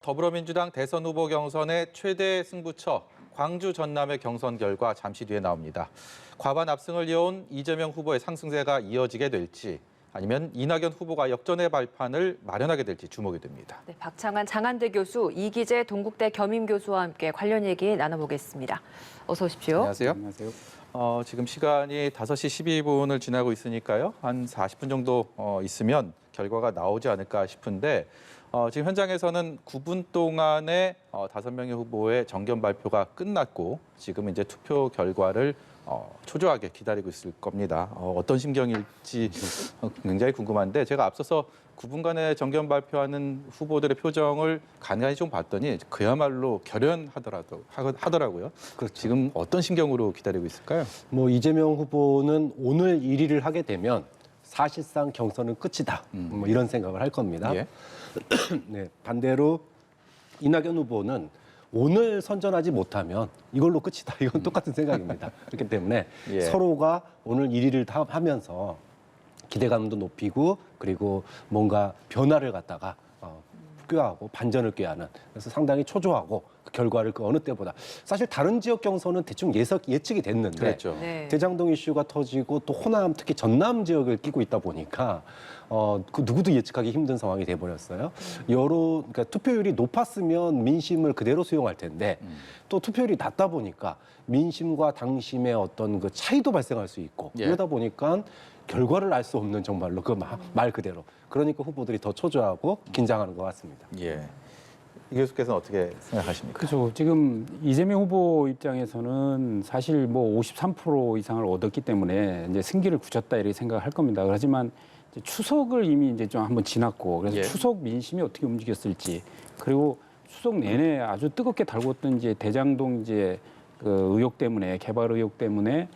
더불어민주당 대선 후보 경선의 최대 승부처 광주 전남의 경선 결과 잠시 뒤에 나옵니다. 과반 압승을 이어온 이재명 후보의 상승세가 이어지게 될지 아니면 이낙연 후보가 역전의 발판을 마련하게 될지 주목이 됩니다. 네, 박창환 장한대 교수, 이기재 동국대 겸임 교수와 함께 관련 얘기 나눠보겠습니다. 어서 오십시오. 안녕하세요. 안녕하세요. 지금 시간이 5시 12분을 지나고 있으니까요. 한 40분 정도 있으면 결과가 나오지 않을까 싶은데 지금 현장에서는 9분 동안에 5명의 후보의 정견 발표가 끝났고 지금 이제 투표 결과를 초조하게 기다리고 있을 겁니다. 어떤 심경일지 굉장히 궁금한데 제가 앞서서 9분간의 정견 발표하는 후보들의 표정을 간간히 좀 봤더니 그야말로 결연하더라고요. 그렇죠. 지금 어떤 심경으로 기다리고 있을까요? 뭐 이재명 후보는 오늘 1위를 하게 되면 사실상 경선은 끝이다. 뭐 이런 생각을 할 겁니다. 예. 네, 반대로 이낙연 후보는 오늘 선전하지 못하면 이걸로 끝이다. 이건 똑같은 생각입니다. 그렇기 때문에 예. 서로가 오늘 1위를 하면서 기대감도 높이고 그리고 뭔가 변화를 갖다가 꾀하고 반전을 꾀하는 그래서 상당히 초조하고 그 결과를 그 어느 때보다 사실 다른 지역 경선은 대충 예측이 됐는데 그랬죠. 네. 대장동 이슈가 터지고 또 호남 특히 전남 지역을 끼고 있다 보니까 그 누구도 예측하기 힘든 상황이 돼버렸어요. 그러니까 투표율이 높았으면 민심을 그대로 수용할 텐데 또 투표율이 낮다 보니까 민심과 당심의 어떤 그 차이도 발생할 수 있고 예. 그러다 보니까 결과를 알 수 없는 정말로 그 말 그대로 그러니까 후보들이 더 초조하고 긴장하는 것 같습니다. 예. 이 교수께서는 어떻게 생각하십니까? 그렇죠. 지금 이재명 후보 입장에서는 사실 뭐 53% 이상을 얻었기 때문에 이제 승기를 굳혔다 이렇게 생각할 겁니다. 하지만 이제 추석을 이미 이제 좀 한번 지났고 그래서 예. 추석 민심이 어떻게 움직였을지 그리고 추석 내내 아주 뜨겁게 달궜던 이제 대장동 이제 그 의혹 때문에 개발 의혹 때문에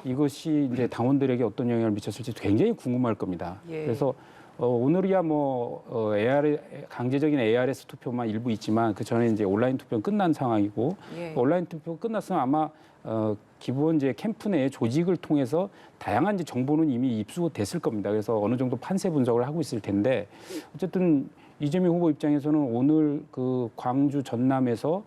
이것이 이제 당원들에게 어떤 영향을 미쳤을지 굉장히 궁금할 겁니다. 예. 그래서 오늘이야 강제적인 ARS 투표만 일부 있지만 그 전에 이제 온라인 투표는 끝난 상황이고 예. 온라인 투표 끝났으면 아마 기본 이제 캠프 내 조직을 통해서 다양한 이제 정보는 이미 입수됐을 겁니다. 그래서 어느 정도 판세 분석을 하고 있을 텐데 어쨌든 이재명 후보 입장에서는 오늘 그 광주 전남에서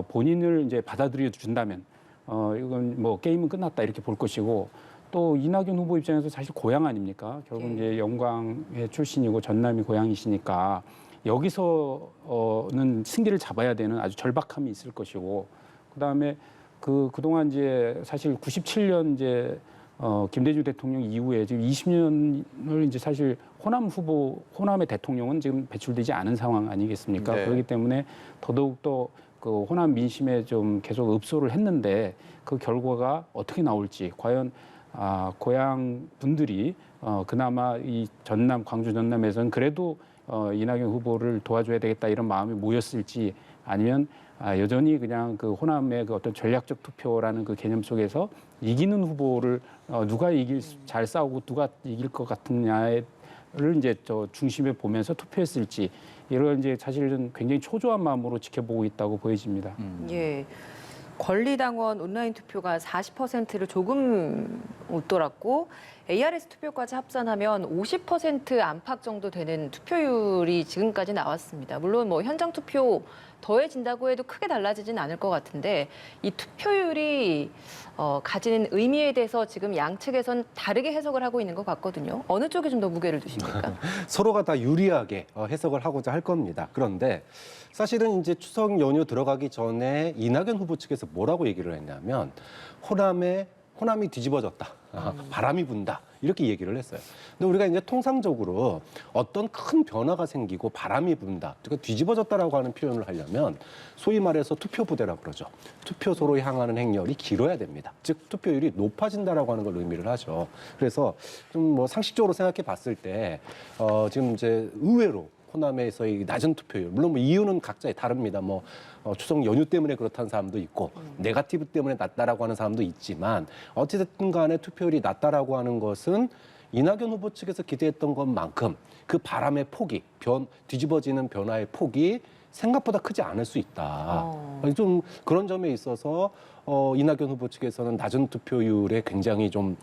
본인을 이제 받아들여 준다면 이건 뭐 게임은 끝났다 이렇게 볼 것이고 또 이낙연 후보 입장에서 사실 고향 아닙니까? 결국 이제 영광의 출신이고 전남이 고향이시니까 여기서는 승기를 잡아야 되는 아주 절박함이 있을 것이고 그다음에 그동안 이제 사실 97년 이제 김대중 대통령 이후에 지금 20년을 이제 사실 호남의 대통령은 지금 배출되지 않은 상황 아니겠습니까? 네. 그렇기 때문에 더더욱 그 호남 민심에 좀 계속 읍소를 했는데 그 결과가 어떻게 나올지 과연 고향 분들이 그나마 이 광주 전남에서는 그래도 이낙연 후보를 도와줘야 되겠다 이런 마음이 모였을지 아니면 여전히 그냥 그 호남의 그 어떤 전략적 투표라는 그 개념 속에서 이기는 후보를 누가 잘 싸우고 누가 이길 것 같느냐를 이제 중심에 보면서 투표했을지 이런 이제 사실은 굉장히 초조한 마음으로 지켜보고 있다고 보여집니다. 예. 권리당원 온라인 투표가 40%를 조금 웃돌았고 ARS 투표까지 합산하면 50% 안팎 정도 되는 투표율이 지금까지 나왔습니다. 물론 뭐 현장 투표 더해진다고 해도 크게 달라지진 않을 것 같은데 이 투표율이 가지는 의미에 대해서 지금 양측에선 다르게 해석을 하고 있는 것 같거든요. 어느 쪽에 좀 더 무게를 두십니까? 서로가 다 유리하게 해석을 하고자 할 겁니다. 그런데 사실은 이제 추석 연휴 들어가기 전에 이낙연 후보 측에서 뭐라고 얘기를 했냐면 호남이 뒤집어졌다. 바람이 분다. 이렇게 얘기를 했어요. 근데 우리가 이제 통상적으로 어떤 큰 변화가 생기고 바람이 분다. 그러니까 뒤집어졌다라고 하는 표현을 하려면 소위 말해서 투표부대라고 그러죠. 투표소로 향하는 행렬이 길어야 됩니다. 즉 투표율이 높아진다라고 하는 걸 의미를 하죠. 그래서 좀 뭐 상식적으로 생각해 봤을 때 지금 이제 의외로 호남에서의 낮은 투표율, 물론 뭐 이유는 각자 다릅니다. 추석 연휴 때문에 그렇다는 사람도 있고, 네거티브 때문에 낮다라고 하는 사람도 있지만, 어찌됐든 간에 투표율이 낮다라고 하는 것은 이낙연 후보 측에서 기대했던 것만큼 그 바람의 폭이, 뒤집어지는 변화의 폭이 생각보다 크지 않을 수 있다. 좀 그런 점에 있어서 이낙연 후보 측에서는 낮은 투표율에 굉장히 좀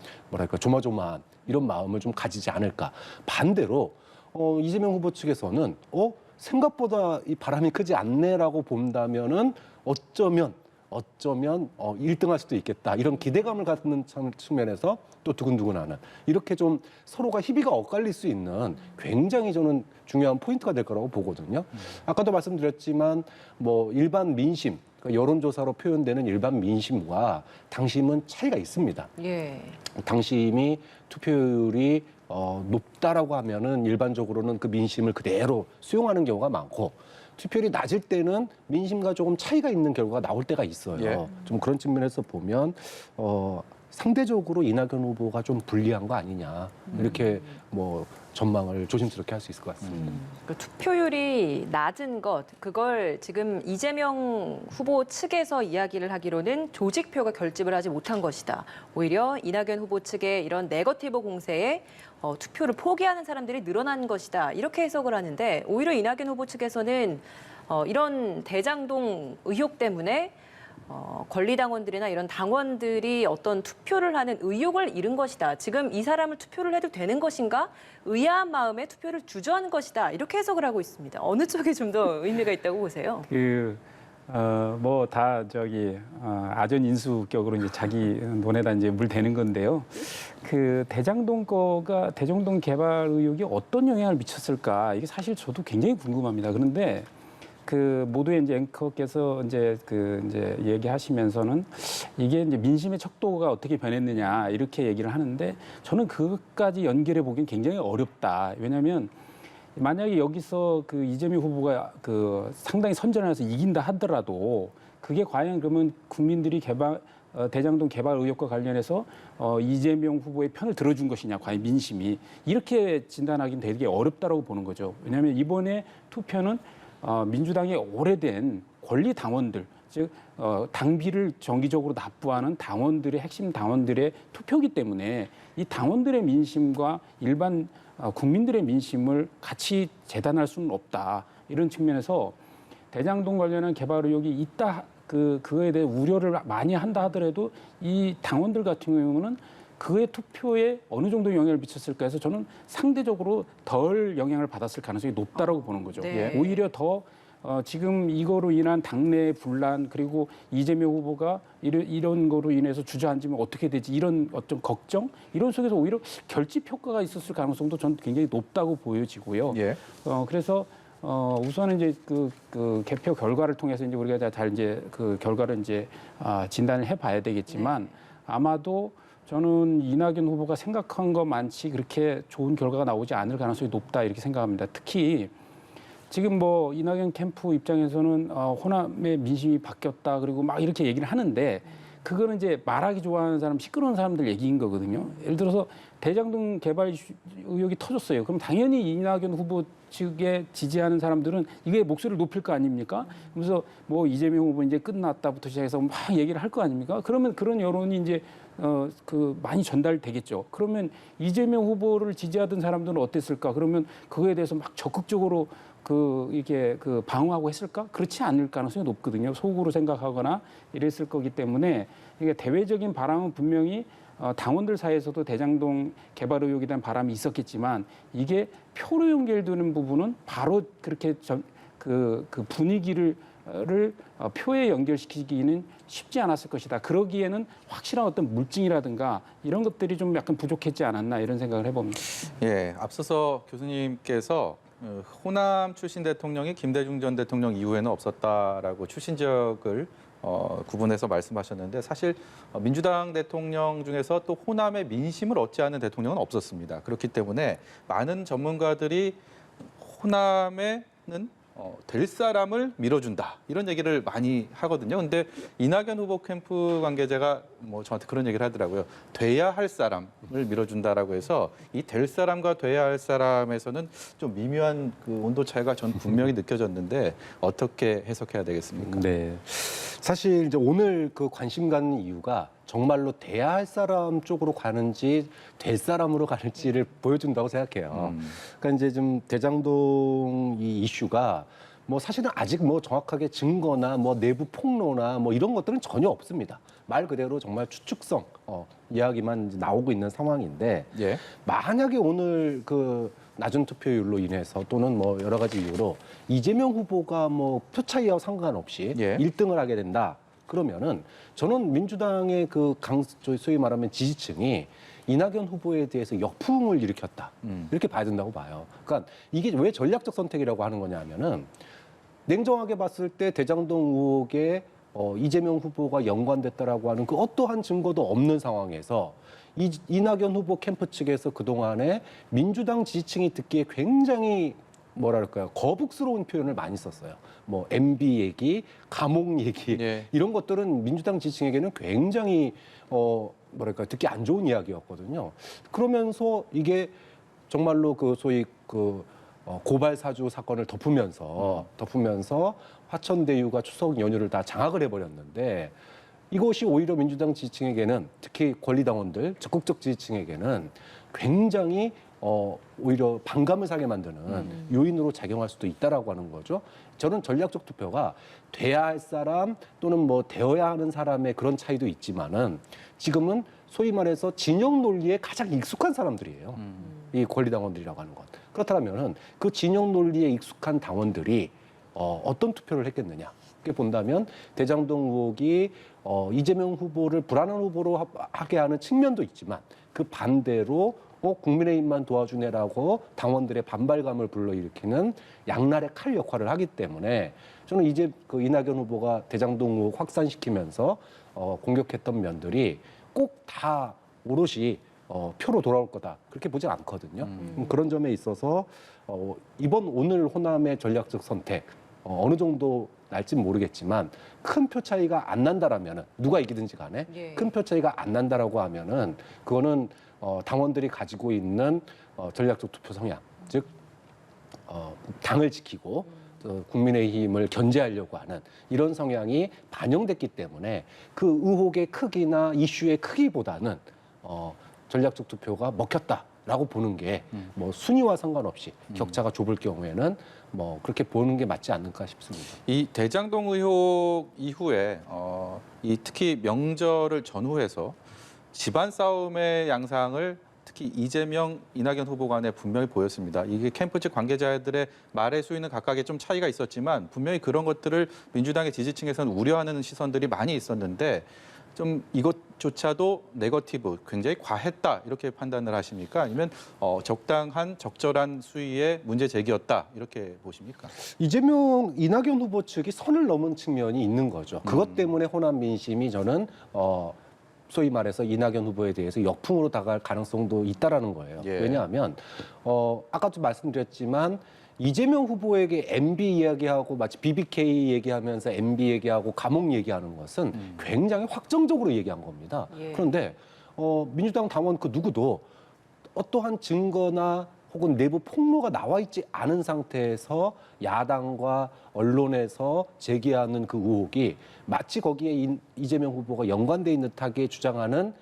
조마조마한 이런 마음을 좀 가지지 않을까. 반대로 이재명 후보 측에서는 생각보다 이 바람이 크지 않네라고 본다면은 어쩌면 1등할 수도 있겠다 이런 기대감을 갖는 측면에서 또 두근두근하는 이렇게 좀 서로가 희비가 엇갈릴 수 있는 굉장히 저는 중요한 포인트가 될 거라고 보거든요. 아까도 말씀드렸지만 뭐 일반 민심 그러니까 여론조사로 표현되는 일반 민심과 당심은 차이가 있습니다. 예. 당심이 투표율이 높다라고 하면은 일반적으로는 그 민심을 그대로 수용하는 경우가 많고 투표율이 낮을 때는 민심과 조금 차이가 있는 결과가 나올 때가 있어요. 예. 좀 그런 측면에서 보면 상대적으로 이낙연 후보가 좀 불리한 거 아니냐 이렇게 뭐 전망을 조심스럽게 할 수 있을 것 같습니다. 그 투표율이 낮은 것, 그걸 지금 이재명 후보 측에서 이야기를 하기로는 조직표가 결집을 하지 못한 것이다. 오히려 이낙연 후보 측의 이런 네거티브 공세에 투표를 포기하는 사람들이 늘어난 것이다. 이렇게 해석을 하는데 오히려 이낙연 후보 측에서는 이런 대장동 의혹 때문에 권리당원들이나 이런 당원들이 어떤 투표를 하는 의욕을 잃은 것이다. 지금 이 사람을 투표를 해도 되는 것인가? 의아한 마음에 투표를 주저하는 것이다. 이렇게 해석을 하고 있습니다. 어느 쪽에 좀 더 의미가 있다고 보세요? 뭐 다 아전 인수격으로 이제 자기 논에다 이제 물 대는 건데요. 그 대장동 개발 의혹이 어떤 영향을 미쳤을까? 이게 사실 저도 굉장히 궁금합니다. 그런데 그 모두의 이제 앵커께서 이제 얘기하시면서는 이게 이제 민심의 척도가 어떻게 변했느냐 이렇게 얘기를 하는데 저는 그것까지 연결해 보기엔 굉장히 어렵다. 왜냐하면 만약에 여기서 그 이재명 후보가 그 상당히 선전해서 이긴다 하더라도 그게 과연 그러면 국민들이 대장동 개발 의혹과 관련해서 이재명 후보의 편을 들어준 것이냐, 과연 민심이 이렇게 진단하기는 되게 어렵다라고 보는 거죠. 왜냐하면 이번에 투표는 민주당의 오래된 권리 당원들, 즉 당비를 정기적으로 납부하는 당원들의 핵심 당원들의 투표기 때문에 이 당원들의 민심과 일반 국민들의 민심을 같이 재단할 수는 없다. 이런 측면에서 대장동 관련한 개발 의혹이 있다. 그거에 대해 우려를 많이 한다 하더라도 이 당원들 같은 경우는 그의 투표에 어느 정도 영향을 미쳤을까 해서 저는 상대적으로 덜 영향을 받았을 가능성이 높다라고 보는 거죠. 네. 오히려 더 지금 이거로 인한 당내 분란 그리고 이재명 후보가 이런 거로 인해서 주저앉으면 어떻게 되지 이런 어떤 걱정 이런 속에서 오히려 결집 효과가 있었을 가능성도 저는 굉장히 높다고 보여지고요. 예. 그래서 우선은 이제 그 개표 결과를 통해서 이제 우리가 잘 이제 그 결과를 이제 진단을 해봐야 되겠지만 아마도 저는 이낙연 후보가 생각한 것만치 그렇게 좋은 결과가 나오지 않을 가능성이 높다 이렇게 생각합니다. 특히 지금 뭐 이낙연 캠프 입장에서는 호남의 민심이 바뀌었다 그리고 막 이렇게 얘기를 하는데 그거는 이제 말하기 좋아하는 사람, 시끄러운 사람들 얘기인 거거든요. 예를 들어서 대장동 개발 의혹이 터졌어요. 그럼 당연히 이낙연 후보 측에 지지하는 사람들은 이게 목소리를 높일 거 아닙니까? 그래서 뭐 이재명 후보 이제 끝났다부터 시작해서 막 얘기를 할 거 아닙니까? 그러면 그런 여론이 이제 많이 전달되겠죠. 그러면 이재명 후보를 지지하던 사람들은 어땠을까? 그러면 그거에 대해서 막 적극적으로 이게 방어하고 했을까? 그렇지 않을 가능성이 높거든요. 속으로 생각하거나 이랬을 거기 때문에 이게 대외적인 바람은 분명히 당원들 사이에서도 대장동 개발 의혹에 대한 바람이 있었겠지만 이게 표로 연결되는 부분은 바로 그렇게 그 분위기를 표에 연결시키기는 쉽지 않았을 것이다. 그러기에는 확실한 어떤 물증이라든가 이런 것들이 좀 약간 부족했지 않았나 이런 생각을 해봅니다. 예, 앞서서 교수님께서 호남 출신 대통령이 김대중 전 대통령 이후에는 없었다라고 출신 지역을 구분해서 말씀하셨는데 사실 민주당 대통령 중에서 또 호남의 민심을 얻지 않은 대통령은 없었습니다. 그렇기 때문에 많은 전문가들이 호남에는 될 사람을 밀어준다 이런 얘기를 많이 하거든요. 근데 이낙연 후보 캠프 관계자가 뭐 저한테 그런 얘기를 하더라고요. 돼야 할 사람을 밀어준다라고 해서 이 될 사람과 돼야 할 사람에서는 좀 미묘한 그 온도 차이가 전 분명히 느껴졌는데 어떻게 해석해야 되겠습니까? 네. 사실 이제 오늘 그 관심 갖는 이유가 정말로 돼야 할 사람 쪽으로 가는지 될 사람으로 가는지를 보여준다고 생각해요. 그러니까 이제 좀 대장동 이 이슈가 뭐 사실은 아직 뭐 정확하게 증거나 뭐 내부 폭로나 뭐 이런 것들은 전혀 없습니다. 말 그대로 정말 추측성 이야기만 이제 나오고 있는 상황인데 예. 만약에 오늘 낮은 투표율로 인해서 또는 뭐 여러 가지 이유로 이재명 후보가 뭐 표 차이와 상관없이 예. 1등을 하게 된다. 그러면은 저는 민주당의 그 소위 말하면 지지층이 이낙연 후보에 대해서 역풍을 일으켰다. 이렇게 봐야 된다고 봐요. 그러니까 이게 왜 전략적 선택이라고 하는 거냐면은 냉정하게 봤을 때 대장동 의혹에 이재명 후보가 연관됐다라고 하는 그 어떠한 증거도 없는 상황에서 이낙연 후보 캠프 측에서 그동안에 민주당 지지층이 듣기에 굉장히 뭐랄까요, 거북스러운 표현을 많이 썼어요. 뭐 MB 얘기, 감옥 얘기 예. 이런 것들은 민주당 지지층에게는 굉장히 뭐랄까 듣기 안 좋은 이야기였거든요. 그러면서 이게 정말로 그 소위 그 고발 사주 사건을 덮으면서 화천대유가 추석 연휴를 다 장악을 해버렸는데 이것이 오히려 민주당 지지층에게는 특히 권리당원들 적극적 지지층에게는 굉장히 오히려 반감을 사게 만드는 요인으로 작용할 수도 있다라고 하는 거죠. 저는 전략적 투표가 돼야 할 사람 또는 뭐 되어야 하는 사람의 그런 차이도 있지만은 지금은 소위 말해서 진영 논리에 가장 익숙한 사람들이에요. 이 권리당원들이라고 하는 것. 그렇다면은 그 진영 논리에 익숙한 당원들이 어떤 투표를 했겠느냐. 이렇게 본다면 대장동 의혹이 이재명 후보를 불안한 후보로 하게 하는 측면도 있지만 그 반대로 국민의힘만 도와주네라고 당원들의 반발감을 불러일으키는 양날의 칼 역할을 하기 때문에 저는 이제 그 이낙연 후보가 대장동 의혹 확산시키면서 공격했던 면들이 꼭 다 오롯이 표로 돌아올 거다 그렇게 보지 않거든요. 그런 점에 있어서 오늘 호남의 전략적 선택 어느 정도 날지는 모르겠지만 큰 표 차이가 안 난다라면은 누가 이기든지 간에 예. 큰 표 차이가 안 난다라고 하면은 그거는 당원들이 가지고 있는 전략적 투표 성향, 즉 당을 지키고 국민의힘을 견제하려고 하는 이런 성향이 반영됐기 때문에 그 의혹의 크기나 이슈의 크기보다는 전략적 투표가 먹혔다라고 보는 게 뭐 순위와 상관없이 격차가 좁을 경우에는 뭐 그렇게 보는 게 맞지 않을까 싶습니다. 이 대장동 의혹 이후에 이 특히 명절을 전후해서 집안 싸움의 양상을 특히 이재명, 이낙연 후보 간에 분명히 보였습니다. 이게 캠프 측 관계자들의 말의 수위는 각각의 좀 차이가 있었지만 분명히 그런 것들을 민주당의 지지층에서는 우려하는 시선들이 많이 있었는데 좀 이것조차도 네거티브, 굉장히 과했다 이렇게 판단을 하십니까? 아니면 적당한 적절한 수위의 문제 제기였다 이렇게 보십니까? 이재명, 이낙연 후보 측이 선을 넘은 측면이 있는 거죠. 그것 때문에 호남 민심이 저는 소위 말해서 이낙연 후보에 대해서 역풍으로 다가갈 가능성도 있다라는 거예요. 예. 왜냐하면 아까도 말씀드렸지만 이재명 후보에게 MB 이야기하고 마치 BBK 얘기하면서 MB 얘기하고 감옥 얘기하는 것은 굉장히 확정적으로 얘기한 겁니다. 예. 그런데 민주당 당원 그 누구도 어떠한 증거나 혹은 내부 폭로가 나와 있지 않은 상태에서 야당과 언론에서 제기하는 그 의혹이 마치 거기에 이재명 후보가 연관돼 있는 듯하게 주장하는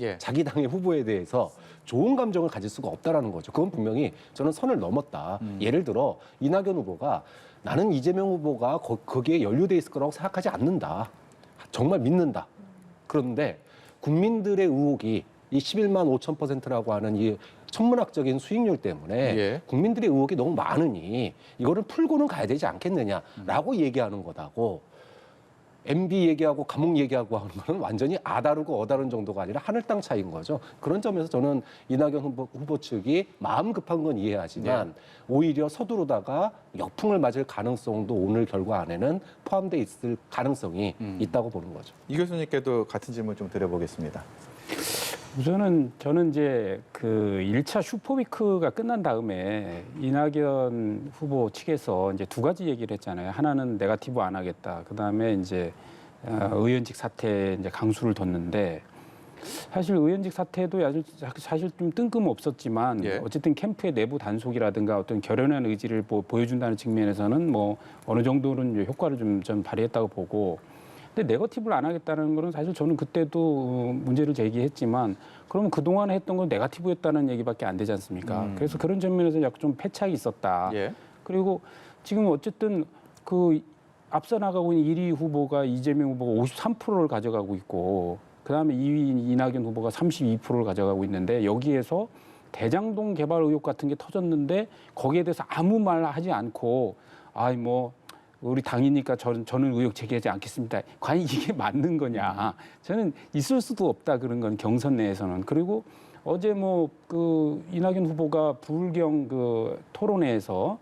예. 자기 당의 후보에 대해서 좋은 감정을 가질 수가 없다라는 거죠. 그건 분명히 저는 선을 넘었다. 예를 들어 이낙연 후보가 나는 이재명 후보가 거기에 연루돼 있을 거라고 생각하지 않는다. 정말 믿는다. 그런데 국민들의 의혹이 이 11만 5천%라고 하는 이 천문학적인 수익률 때문에 예. 국민들의 의혹이 너무 많으니 이거를 풀고는 가야 되지 않겠느냐라고 얘기하는 거다고 MB 얘기하고 감옥 얘기하고 하는 거는 완전히 아다르고 어다른 정도가 아니라 하늘 땅 차이인 거죠. 그런 점에서 저는 이낙연 후보 측이 마음 급한 건 이해하지만 오히려 서두르다가 역풍을 맞을 가능성도 오늘 결과 안에는 포함돼 있을 가능성이 있다고 보는 거죠. 이 교수님께도 같은 질문 좀 드려보겠습니다. 우선은 저는 이제 그 1차 슈퍼위크가 끝난 다음에 이낙연 후보 측에서 이제 두 가지 얘기를 했잖아요. 하나는 네거티브 안 하겠다. 그다음에 이제 의원직 사퇴 이제 강수를 뒀는데 사실 의원직 사퇴도 사실 좀 뜬금없었지만 예. 어쨌든 캠프의 내부 단속이라든가 어떤 결연한 의지를 보여준다는 측면에서는 뭐 어느 정도는 이제 효과를 좀 발휘했다고 보고 근데 네거티브를 안 하겠다는 거는 사실 저는 그때도 문제를 제기했지만 그러면 그동안 했던 건 네거티브였다는 얘기밖에 안 되지 않습니까? 그래서 그런 측면에서 약간 좀 패착이 있었다. 예. 그리고 지금 어쨌든 그 앞서 나가고 있는 1위 후보가 이재명 후보가 53%를 가져가고 있고 그다음에 2위 이낙연 후보가 32%를 가져가고 있는데 여기에서 대장동 개발 의혹 같은 게 터졌는데 거기에 대해서 아무 말 하지 않고 아이 뭐 우리 당이니까 저는 의혹 제기하지 않겠습니다. 과연 이게 맞는 거냐? 저는 있을 수도 없다 그런 건 경선 내에서는. 그리고 어제 뭐 그 이낙연 후보가 부울경 그 토론회에서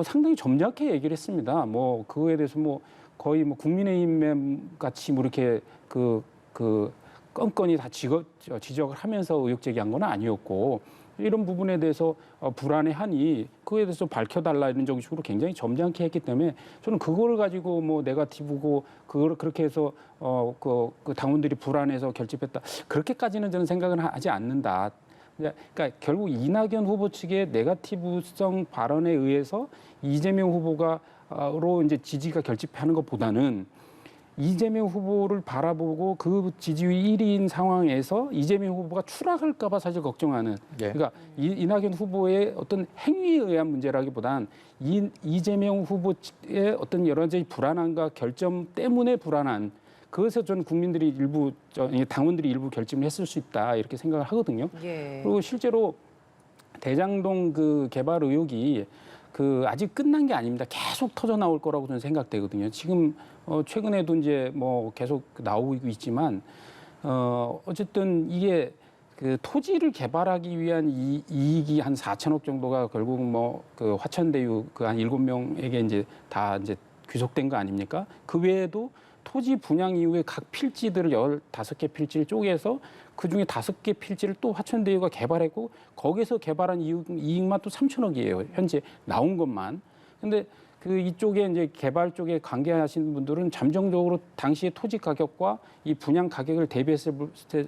상당히 점잖게 얘기를 했습니다. 뭐 그거에 대해서 뭐 거의 뭐 국민의힘 같이 뭐 이렇게 그 건건이 다 지적을 하면서 의혹 제기한 건 아니었고 이런 부분에 대해서 불안해하니 그에 대해서 밝혀달라 이런 식으로 굉장히 점잖게 했기 때문에 저는 그거를 가지고 뭐 네거티브고 그걸 그렇게 해서 그 당원들이 불안해서 결집했다 그렇게까지는 저는 생각은 하지 않는다. 그러니까 결국 이낙연 후보 측의 네거티브성 발언에 의해서 이재명 후보가로 이제 지지가 결집하는 것보다는 이재명 후보를 바라보고 그 지지율 1위인 상황에서 이재명 후보가 추락할까 봐 사실 걱정하는 그러니까 이낙연 후보의 어떤 행위에 의한 문제라기보단 이재명 후보의 어떤 여러 가지 불안함과 결점 때문에 불안한 그것에서 저는 국민들이 일부 당원들이 일부 결심을 했을 수 있다 이렇게 생각을 하거든요. 그리고 실제로 대장동 그 개발 의혹이 그 아직 끝난 게 아닙니다. 계속 터져 나올 거라고 저는 생각되거든요. 지금 최근에도 이제 뭐 계속 나오고 있지만 어쨌든 이게 그 토지를 개발하기 위한 이익이 한 4천억 정도가 결국 뭐 그 화천대유 그 한 7명에게 이제 다 이제 귀속된 거 아닙니까? 그 외에도 토지 분양 이후에 각 필지들을 15개 필지를 쪼개서 그중에 5개 필지를 또 화천대유가 개발했고 거기서 개발한 이익만 또 3천억이에요. 현재 나온 것만. 근데 그 이쪽에 이제 개발 쪽에 관계하시는 분들은 잠정적으로 당시의 토지 가격과 이 분양 가격을 대비했을 때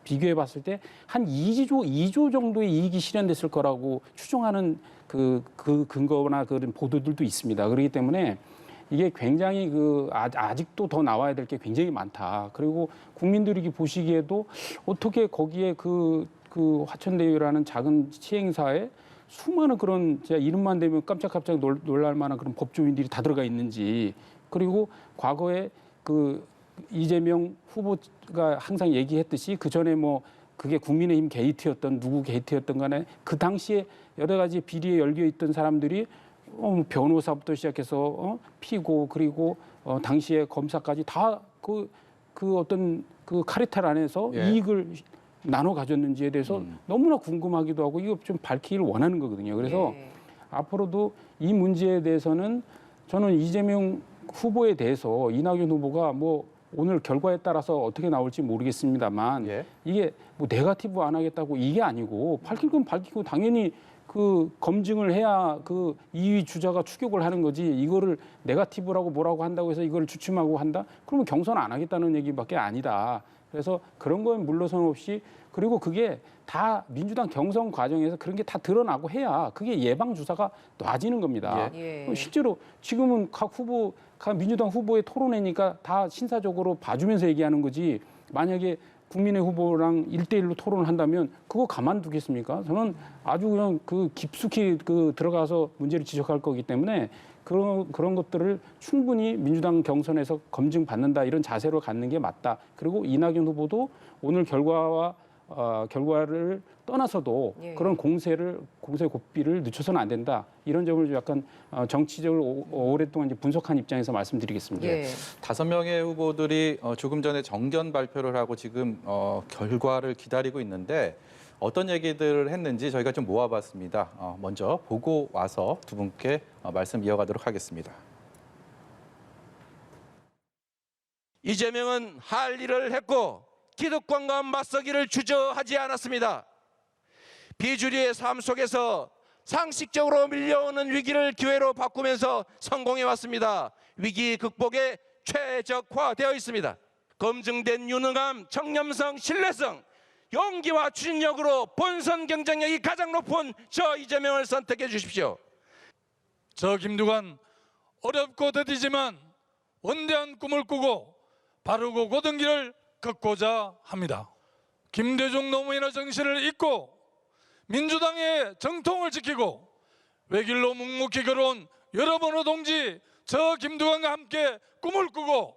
비교해 봤을 때 한 2조 정도의 이익이 실현됐을 거라고 추정하는 그 근거나 그런 보도들도 있습니다. 그렇기 때문에 이게 굉장히 아직도 더 나와야 될 게 굉장히 많다. 그리고 국민들이 보시기에도 어떻게 거기에 그 화천대유라는 작은 시행사에 수많은 그런 제가 이름만 대면 깜짝깜짝 놀랄 만한 그런 법조인들이 다 들어가 있는지 그리고 과거에 그 이재명 후보가 항상 얘기했듯이 그 전에 뭐 그게 국민의힘 게이트였던 누구 게이트였던 간에 그 당시에 여러 가지 비리에 열겨 있던 사람들이 변호사부터 시작해서 피고 그리고 당시에 검사까지 다 그 어떤 그 카르텔 안에서 이익을 나눠 가졌는지에 대해서 너무나 궁금하기도 하고 이거 좀 밝히기를 원하는 거거든요. 그래서 앞으로도 이 문제에 대해서는 저는 이재명 후보에 대해서 이낙연 후보가 뭐 오늘 결과에 따라서 어떻게 나올지 모르겠습니다만 이게 뭐 네거티브 안 하겠다고 이게 아니고 밝힐 건 밝히고 당연히 그 검증을 해야 그 이의 주자가 추격을 하는 거지 이거를 네거티브라고 뭐라고 한다고 해서 이걸 주춤하고 한다? 그러면 경선 안 하겠다는 얘기밖에 아니다. 그래서 그런 거엔 물러선 없이 그리고 그게 다 민주당 경선 과정에서 그런 게 다 드러나고 해야 그게 예방 주사가 놔지는 겁니다. 실제로 지금은 각 민주당 후보의 토론회니까 다 신사적으로 봐주면서 얘기하는 거지. 만약에 국민의 후보랑 1대1로 토론을 한다면 그거 가만두겠습니까? 저는 아주 그냥 그 깊숙이 들어가서 문제를 지적할 거기 때문에 그런 것들을 충분히 민주당 경선에서 검증받는다 이런 자세로 갖는 게 맞다. 그리고 이낙연 후보도 오늘 결과를 떠나서도 그런 공세 고삐를 늦춰서는 안 된다. 이런 점을 약간 정치적으로 오랫동안 이제 분석한 입장에서 말씀드리겠습니다. 5명의 후보들이 조금 전에 정견 발표를 하고 지금 결과를 기다리고 있는데 어떤 얘기들을 했는지 저희가 좀 모아봤습니다. 먼저 보고 와서 두 분께 말씀 이어가도록 하겠습니다. 이재명은 할 일을 했고 기득권과 맞서기를 주저하지 않았습니다. 비주류의 삶 속에서 상식적으로 밀려오는 위기를 기회로 바꾸면서 성공해왔습니다. 위기 극복에 최적화되어 있습니다. 검증된 유능함, 청렴성, 신뢰성, 용기와 추진력으로 본선 경쟁력이 가장 높은 저 이재명을 선택해 주십시오. 저 김두관 어렵고 더디지만 원대한 꿈을 꾸고 바르고 고든 길을 걷고자 합니다. 김대중 노무현의 정신을 잇고 민주당의 정통을 지키고 외길로 묵묵히 걸어온 여러분의 동지 저 김두관과 함께 꿈을 꾸고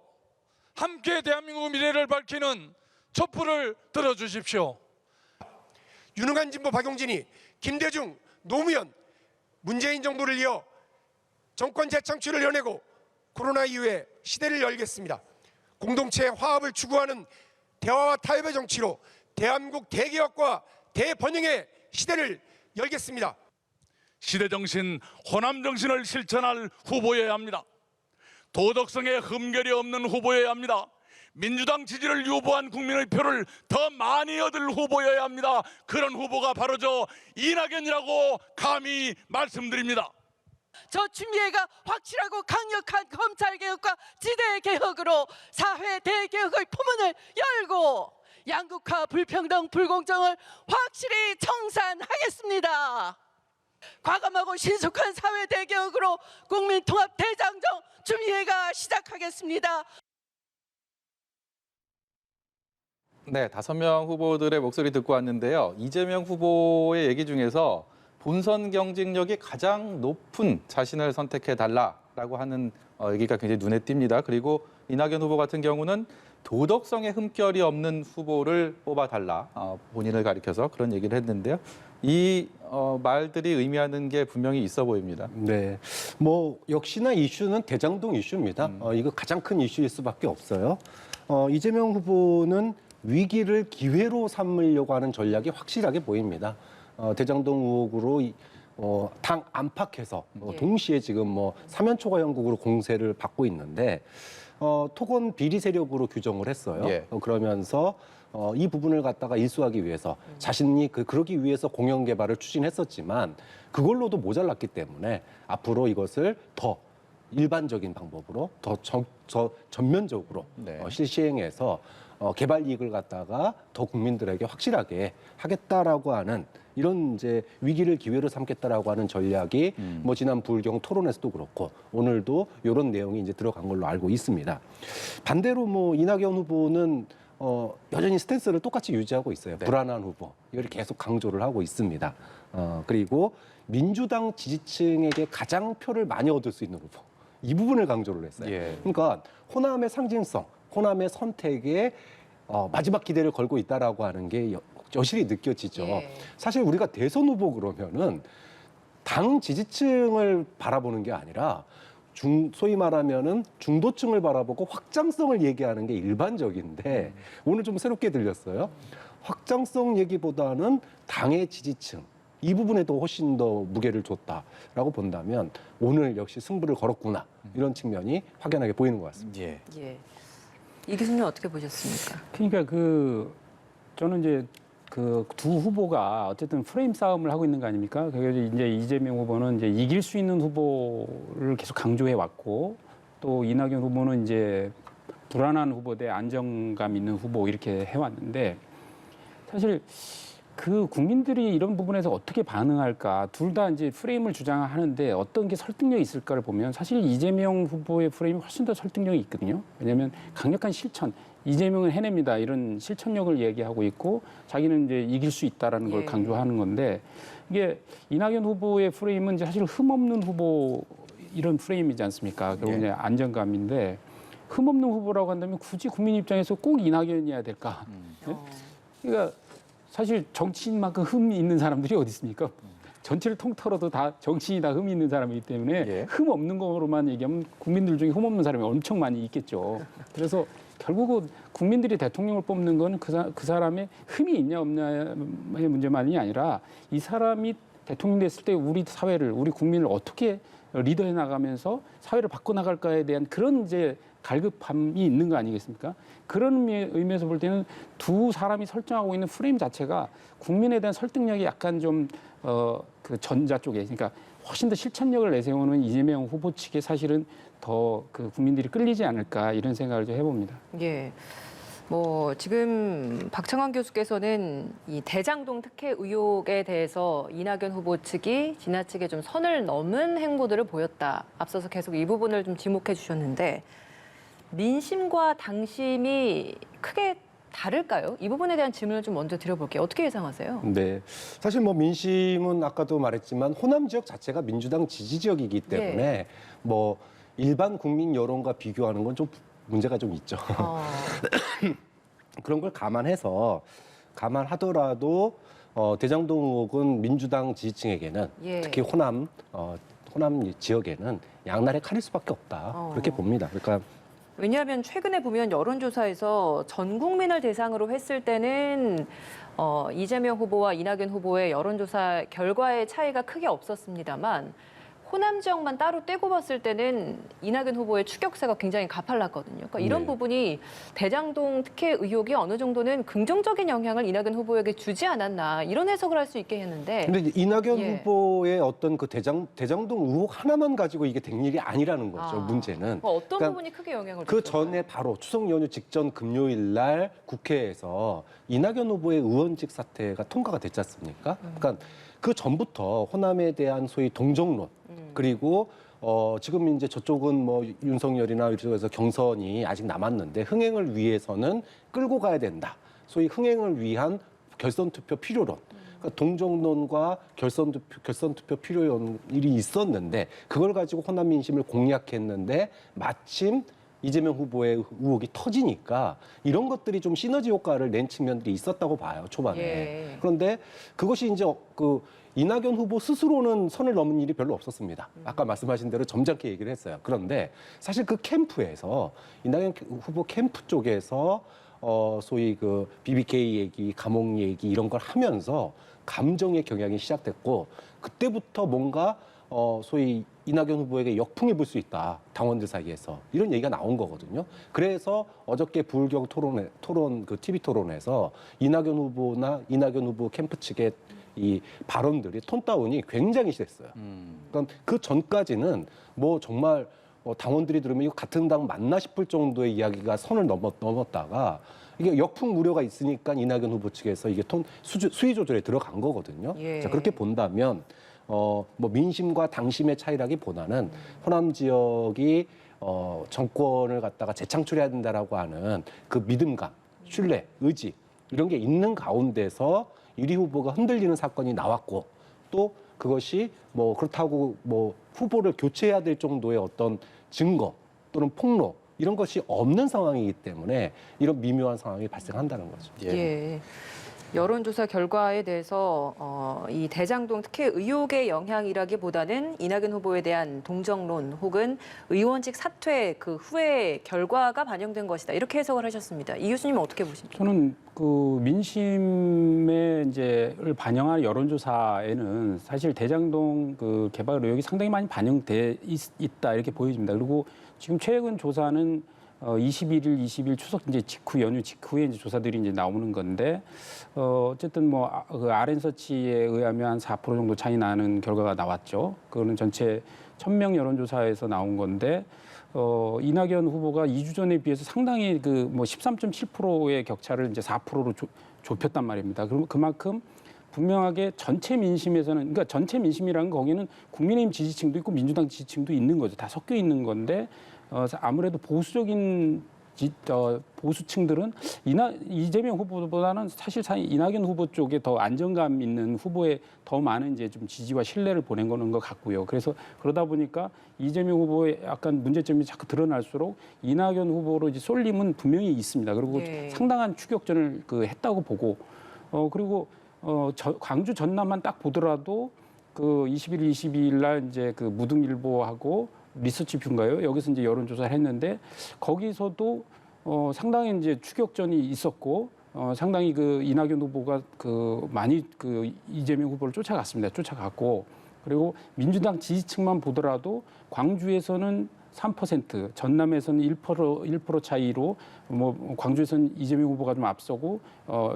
함께 대한민국 미래를 밝히는 촛불을 들어주십시오. 유능한 진보 박용진이 김대중, 노무현, 문재인 정부를 이어 정권 재창출을 이뤄내고 코로나 이후에 시대를 열겠습니다. 공동체 화합을 추구하는 대화와 타협의 정치로 대한민국 대개혁과 대번영의 시대를 열겠습니다. 시대정신, 호남정신을 실천할 후보여야 합니다. 도덕성에 흠결이 없는 후보여야 합니다. 민주당 지지를 유보한 국민의 표를 더 많이 얻을 후보여야 합니다. 그런 후보가 바로 저 이낙연이라고 감히 말씀드립니다. 저 추미애가 확실하고 강력한 검찰개혁과 지대개혁으로 사회 대개혁의 포문을 열고 양극화, 불평등, 불공정을 확실히 청산하겠습니다. 과감하고 신속한 사회 대개혁으로 국민통합 대장정 추미애가 시작하겠습니다. 네, 5명 후보들의 목소리 듣고 왔는데요. 이재명 후보의 얘기 중에서 본선 경쟁력이 가장 높은 자신을 선택해달라라고 하는 얘기가 굉장히 눈에 띕니다. 그리고 이낙연 후보 같은 경우는 도덕성에 흠결이 없는 후보를 뽑아달라, 본인을 가리켜서 그런 얘기를 했는데요. 이 말들이 의미하는 게 분명히 있어 보입니다. 네, 뭐 역시나 이슈는 대장동 이슈입니다. 이거 가장 큰 이슈일 수밖에 없어요. 이재명 후보는 위기를 기회로 삼으려고 하는 전략이 확실하게 보입니다. 대장동 의혹으로 당 안팎에서 예. 동시에 지금 뭐 사면초가 형국으로 공세를 받고 있는데 토건 비리 세력으로 규정을 했어요. 예. 그러면서 이 부분을 갖다가 일수하기 위해서 자신이 그러기 위해서 공영 개발을 추진했었지만 그걸로도 모자랐기 때문에 앞으로 이것을 더 일반적인 방법으로 더 전면적으로 네. 실시행해서 개발 이익을 갖다가 더 국민들에게 확실하게 하겠다라고 하는 이런 이제 위기를 기회로 삼겠다라고 하는 전략이 뭐 지난 불경 토론에서도 그렇고 오늘도 이런 내용이 이제 들어간 걸로 알고 있습니다. 반대로 뭐 이낙연 후보는 여전히 스탠스를 똑같이 유지하고 있어요. 네. 불안한 후보 이걸 계속 강조를 하고 있습니다. 그리고 민주당 지지층에게 가장 표를 많이 얻을 수 있는 후보 이 부분을 강조를 했어요. 예. 그러니까 호남의 상징성, 호남의 선택에 마지막 기대를 걸고 있다라고 하는 게 여실히 느껴지죠. 예. 사실 우리가 대선 후보 그러면은 당 지지층을 바라보는 게 아니라 소위 말하면은 중도층을 바라보고 확장성을 얘기하는 게 일반적인데 오늘 좀 새롭게 들렸어요. 확장성 얘기보다는 당의 지지층 이 부분에도 훨씬 더 무게를 줬다라고 본다면 오늘 역시 승부를 걸었구나 이런 측면이 확연하게 보이는 것 같습니다. 예. 예. 이 교수님 어떻게 보셨습니까? 그러니까 저는 이제 그 두 후보가 어쨌든 프레임 싸움을 하고 있는 거 아닙니까? 그래서 이제 이재명 후보는 이제 이길 수 있는 후보를 계속 강조해 왔고 또 이낙연 후보는 이제 불안한 후보 대 안정감 있는 후보 이렇게 해왔는데 사실 그 국민들이 이런 부분에서 어떻게 반응할까 둘 다 이제 프레임을 주장하는데 어떤 게 설득력이 있을까를 보면 사실 이재명 후보의 프레임이 훨씬 더 설득력이 있거든요. 왜냐하면 강력한 실천, 이재명은 해냅니다 이런 실천력을 얘기하고 있고 자기는 이제 이길 수 있다라는 걸 예. 강조하는 건데 이게 이낙연 후보의 프레임은 이제 사실 흠없는 후보 이런 프레임이지 않습니까? 결국 예. 이제 안정감인데 흠없는 후보라고 한다면 굳이 국민 입장에서 꼭 이낙연이어야 될까? 그러니까 사실 정치인만큼 흠이 있는 사람들이 어디 있습니까? 전체를 통틀어도 다 정치인이 다 흠이 있는 사람이기 때문에 예. 흠 없는 거로만 얘기하면 국민들 중에 흠 없는 사람이 엄청 많이 있겠죠. 그래서 결국은 국민들이 대통령을 뽑는 건 그 사람의 흠이 있냐 없냐의 문제만이 아니라 이 사람이 대통령 됐을 때 우리 사회를 우리 국민을 어떻게 리더해 나가면서 사회를 바꿔 나갈까에 대한 그런 이제 갈급함이 있는 거 아니겠습니까? 그런 의미에서 볼 때는 두 사람이 설정하고 있는 프레임 자체가 국민에 대한 설득력이 약간 좀 그 전자 쪽에 그러니까 훨씬 더 실천력을 내세우는 이재명 후보 측에 사실은 더 그 국민들이 끌리지 않을까 이런 생각을 좀 해봅니다. 예. 뭐 지금 박창환 교수께서는 이 대장동 특혜 의혹에 대해서 이낙연 후보 측이 지나치게 좀 선을 넘은 행보들을 보였다. 앞서서 계속 이 부분을 좀 지목해 주셨는데 민심과 당심이 크게 다를까요? 이 부분에 대한 질문을 좀 먼저 드려볼게요. 어떻게 예상하세요? 네, 사실 뭐 민심은 아까도 말했지만 호남 지역 자체가 민주당 지지 지역이기 때문에 뭐 일반 국민 여론과 비교하는 건 좀 문제가 좀 있죠. 그런 걸 감안하더라도 대장동 의혹은 민주당 지지층에게는 예. 특히 호남 지역에는 양날의 칼일 수밖에 없다. 그렇게 봅니다. 그러니까 왜냐하면 최근에 보면 여론조사에서 전 국민을 대상으로 했을 때는 이재명 후보와 이낙연 후보의 여론조사 결과의 차이가 크게 없었습니다만 호남 지역만 따로 떼고 봤을 때는 이낙연 후보의 추격세가 굉장히 가팔랐거든요. 그러니까 이런 네. 부분이 대장동 특혜 의혹이 어느 정도는 긍정적인 영향을 이낙연 후보에게 주지 않았나 이런 해석을 할 수 있게 했는데 근데 이제 이낙연 예. 후보의 어떤 그 대장동 의혹 하나만 가지고 이게 된 일이 아니라는 거죠. 문제는. 어떤 그러니까 부분이 크게 영향을 그 줬을까요? 전에 바로 추석 연휴 직전 금요일 날 국회에서 이낙연 후보의 의원직 사퇴가 통과가 됐지 않습니까? 그러니까 그 전부터 호남에 대한 소위 동정론 그리고 지금 이제 저쪽은 뭐 윤석열이나 이쪽에서 경선이 아직 남았는데 흥행을 위해서는 끌고 가야 된다. 소위 흥행을 위한 결선 투표 필요론. 그러니까 동정론과 결선 투표 필요론이 있었는데 그걸 가지고 호남 민심을 공략했는데 마침 이재명 후보의 의혹이 터지니까 이런 것들이 좀 시너지 효과를 낸 측면들이 있었다고 봐요, 초반에. 예. 그런데 그것이 이제 그 이낙연 후보 스스로는 선을 넘은 일이 별로 없었습니다. 아까 말씀하신 대로 점잖게 얘기를 했어요. 그런데 사실 그 캠프에서 이낙연 후보 캠프 쪽에서 소위 그 BBK 얘기, 감옥 얘기 이런 걸 하면서 감정의 경향이 시작됐고 그때부터 뭔가 소위 이낙연 후보에게 역풍이 불 수 있다. 당원들 사이에서. 이런 얘기가 나온 거거든요. 그래서 어저께 부울경 토론, 그 TV 토론에서 이낙연 후보 캠프 측의 이 발언들이 톤 다운이 굉장히 심했어요. 그러니까 그 전까지는 뭐 정말 당원들이 들으면 이거 같은 당 맞나 싶을 정도의 이야기가 선을 넘었다가 이게 역풍 우려가 있으니까 이낙연 후보 측에서 이게 수위 조절에 들어간 거거든요. 예. 자, 그렇게 본다면 뭐 민심과 당심의 차이라기보다는 호남 지역이 정권을 갖다가 재창출해야 된다라고 하는 그 믿음감, 신뢰, 의지 이런 게 있는 가운데서 1위 후보가 흔들리는 사건이 나왔고 또 그것이 뭐 그렇다고 뭐 후보를 교체해야 될 정도의 어떤 증거 또는 폭로 이런 것이 없는 상황이기 때문에 이런 미묘한 상황이 발생한다는 거죠. 예. 여론조사 결과에 대해서 이 대장동 특혜 의혹의 영향이라기보다는 이낙연 후보에 대한 동정론 혹은 의원직 사퇴 그 후의 결과가 반영된 것이다. 이렇게 해석을 하셨습니다. 이 교수님은 어떻게 보십니까? 저는 그 민심의 이제를 반영한 여론조사에는 사실 대장동 그 개발 의혹이 상당히 많이 반영돼 있다 이렇게 보여집니다. 그리고 지금 최근 조사는 21일, 20일 추석 이제 연휴 직후에 이제 조사들이 이제 나오는 건데 어쨌든 뭐 그 RN서치에 의하면 한 4% 정도 차이 나는 결과가 나왔죠. 그거는 전체 1000명 여론조사에서 나온 건데 이낙연 후보가 2주 전에 비해서 상당히 그 뭐 13.7%의 격차를 이제 4%로 좁혔단 말입니다. 그럼 그만큼 분명하게 전체 민심에서는 그러니까 전체 민심이라는 거기는 국민의힘 지지층도 있고 민주당 지지층도 있는 거죠. 다 섞여 있는 건데 아무래도 보수적인 보수층들은 이재명 후보보다는 사실상 이낙연 후보 쪽에 더 안정감 있는 후보에 더 많은 이제 좀 지지와 신뢰를 보낸 거는 것 같고요. 그래서 그러다 보니까 이재명 후보의 약간 문제점이 자꾸 드러날수록 이낙연 후보로 이제 쏠림은 분명히 있습니다. 그리고 예. 상당한 추격전을 했다고 보고 그리고 광주 전남만 딱 보더라도 그 21일, 22일 날 이제 그 무등일보하고 리서치뷰인가요? 여기서 이제 여론조사를 했는데 거기서도 상당히 이제 추격전이 있었고 상당히 그 이낙연 후보가 많이 이재명 후보를 쫓아갔고 그리고 민주당 지지층만 보더라도 광주에서는 3%, 전남에서는 1% 차이로 뭐 광주에서는 이재명 후보가 좀 앞서고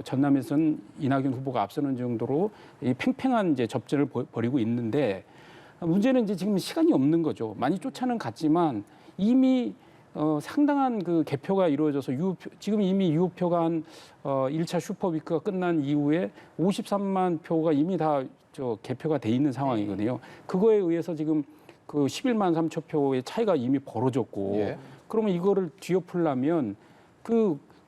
전남에서는 이낙연 후보가 앞서는 정도로 이 팽팽한 이제 접전을 벌이고 있는데 문제는 이제 지금 시간이 없는 거죠. 많이 쫓아는 갔지만 이미 상당한 그 개표가 이루어져서 지금 이미 유효표가 한 1차 슈퍼위크가 끝난 이후에 53만 표가 이미 다 개표가 돼 있는 상황이거든요. 그거에 의해서 지금 그 11만 3천 표의 차이가 이미 벌어졌고 예. 그러면 이거를 뒤엎으려면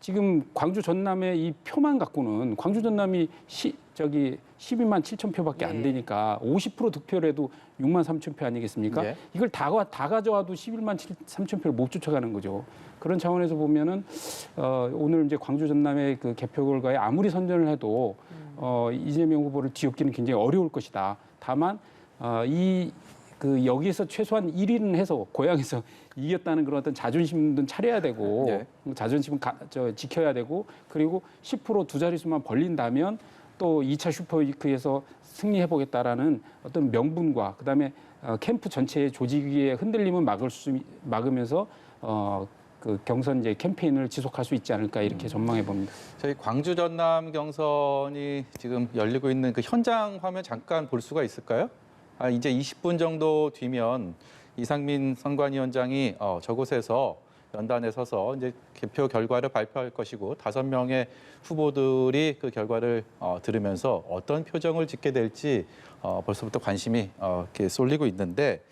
지금 광주 전남의 이 표만 갖고는 광주 전남이 12만 7천 표밖에 안 되니까 50% 득표라도 6만 3천 표 아니겠습니까? 예. 이걸 다 가져와도 11만 3천 표를 못 쫓아가는 거죠. 그런 차원에서 보면은 오늘 이제 광주 전남의 그 개표 결과에 아무리 선전을 해도 이재명 후보를 뒤엎기는 굉장히 어려울 것이다. 다만 여기에서 최소한 1위는 해서 고향에서 이겼다는 그런 어떤 자존심도 차려야 되고 네. 자존심은 지켜야 되고 그리고 10% 두 자릿수만 벌린다면 또 2차 슈퍼위크에서 승리해보겠다라는 어떤 명분과 그다음에 캠프 전체의 조직의 흔들림을 막으면서 그 경선 이제 캠페인을 지속할 수 있지 않을까 이렇게 전망해 봅니다. 저희 광주 전남 경선이 지금 열리고 있는 그 현장 화면 잠깐 볼 수가 있을까요? 이제 20분 정도 뒤면 이상민 선관위원장이 저곳에서 연단에 서서 이제 개표 결과를 발표할 것이고 5명의 후보들이 그 결과를 들으면서 어떤 표정을 짓게 될지 벌써부터 관심이 이렇게 쏠리고 있는데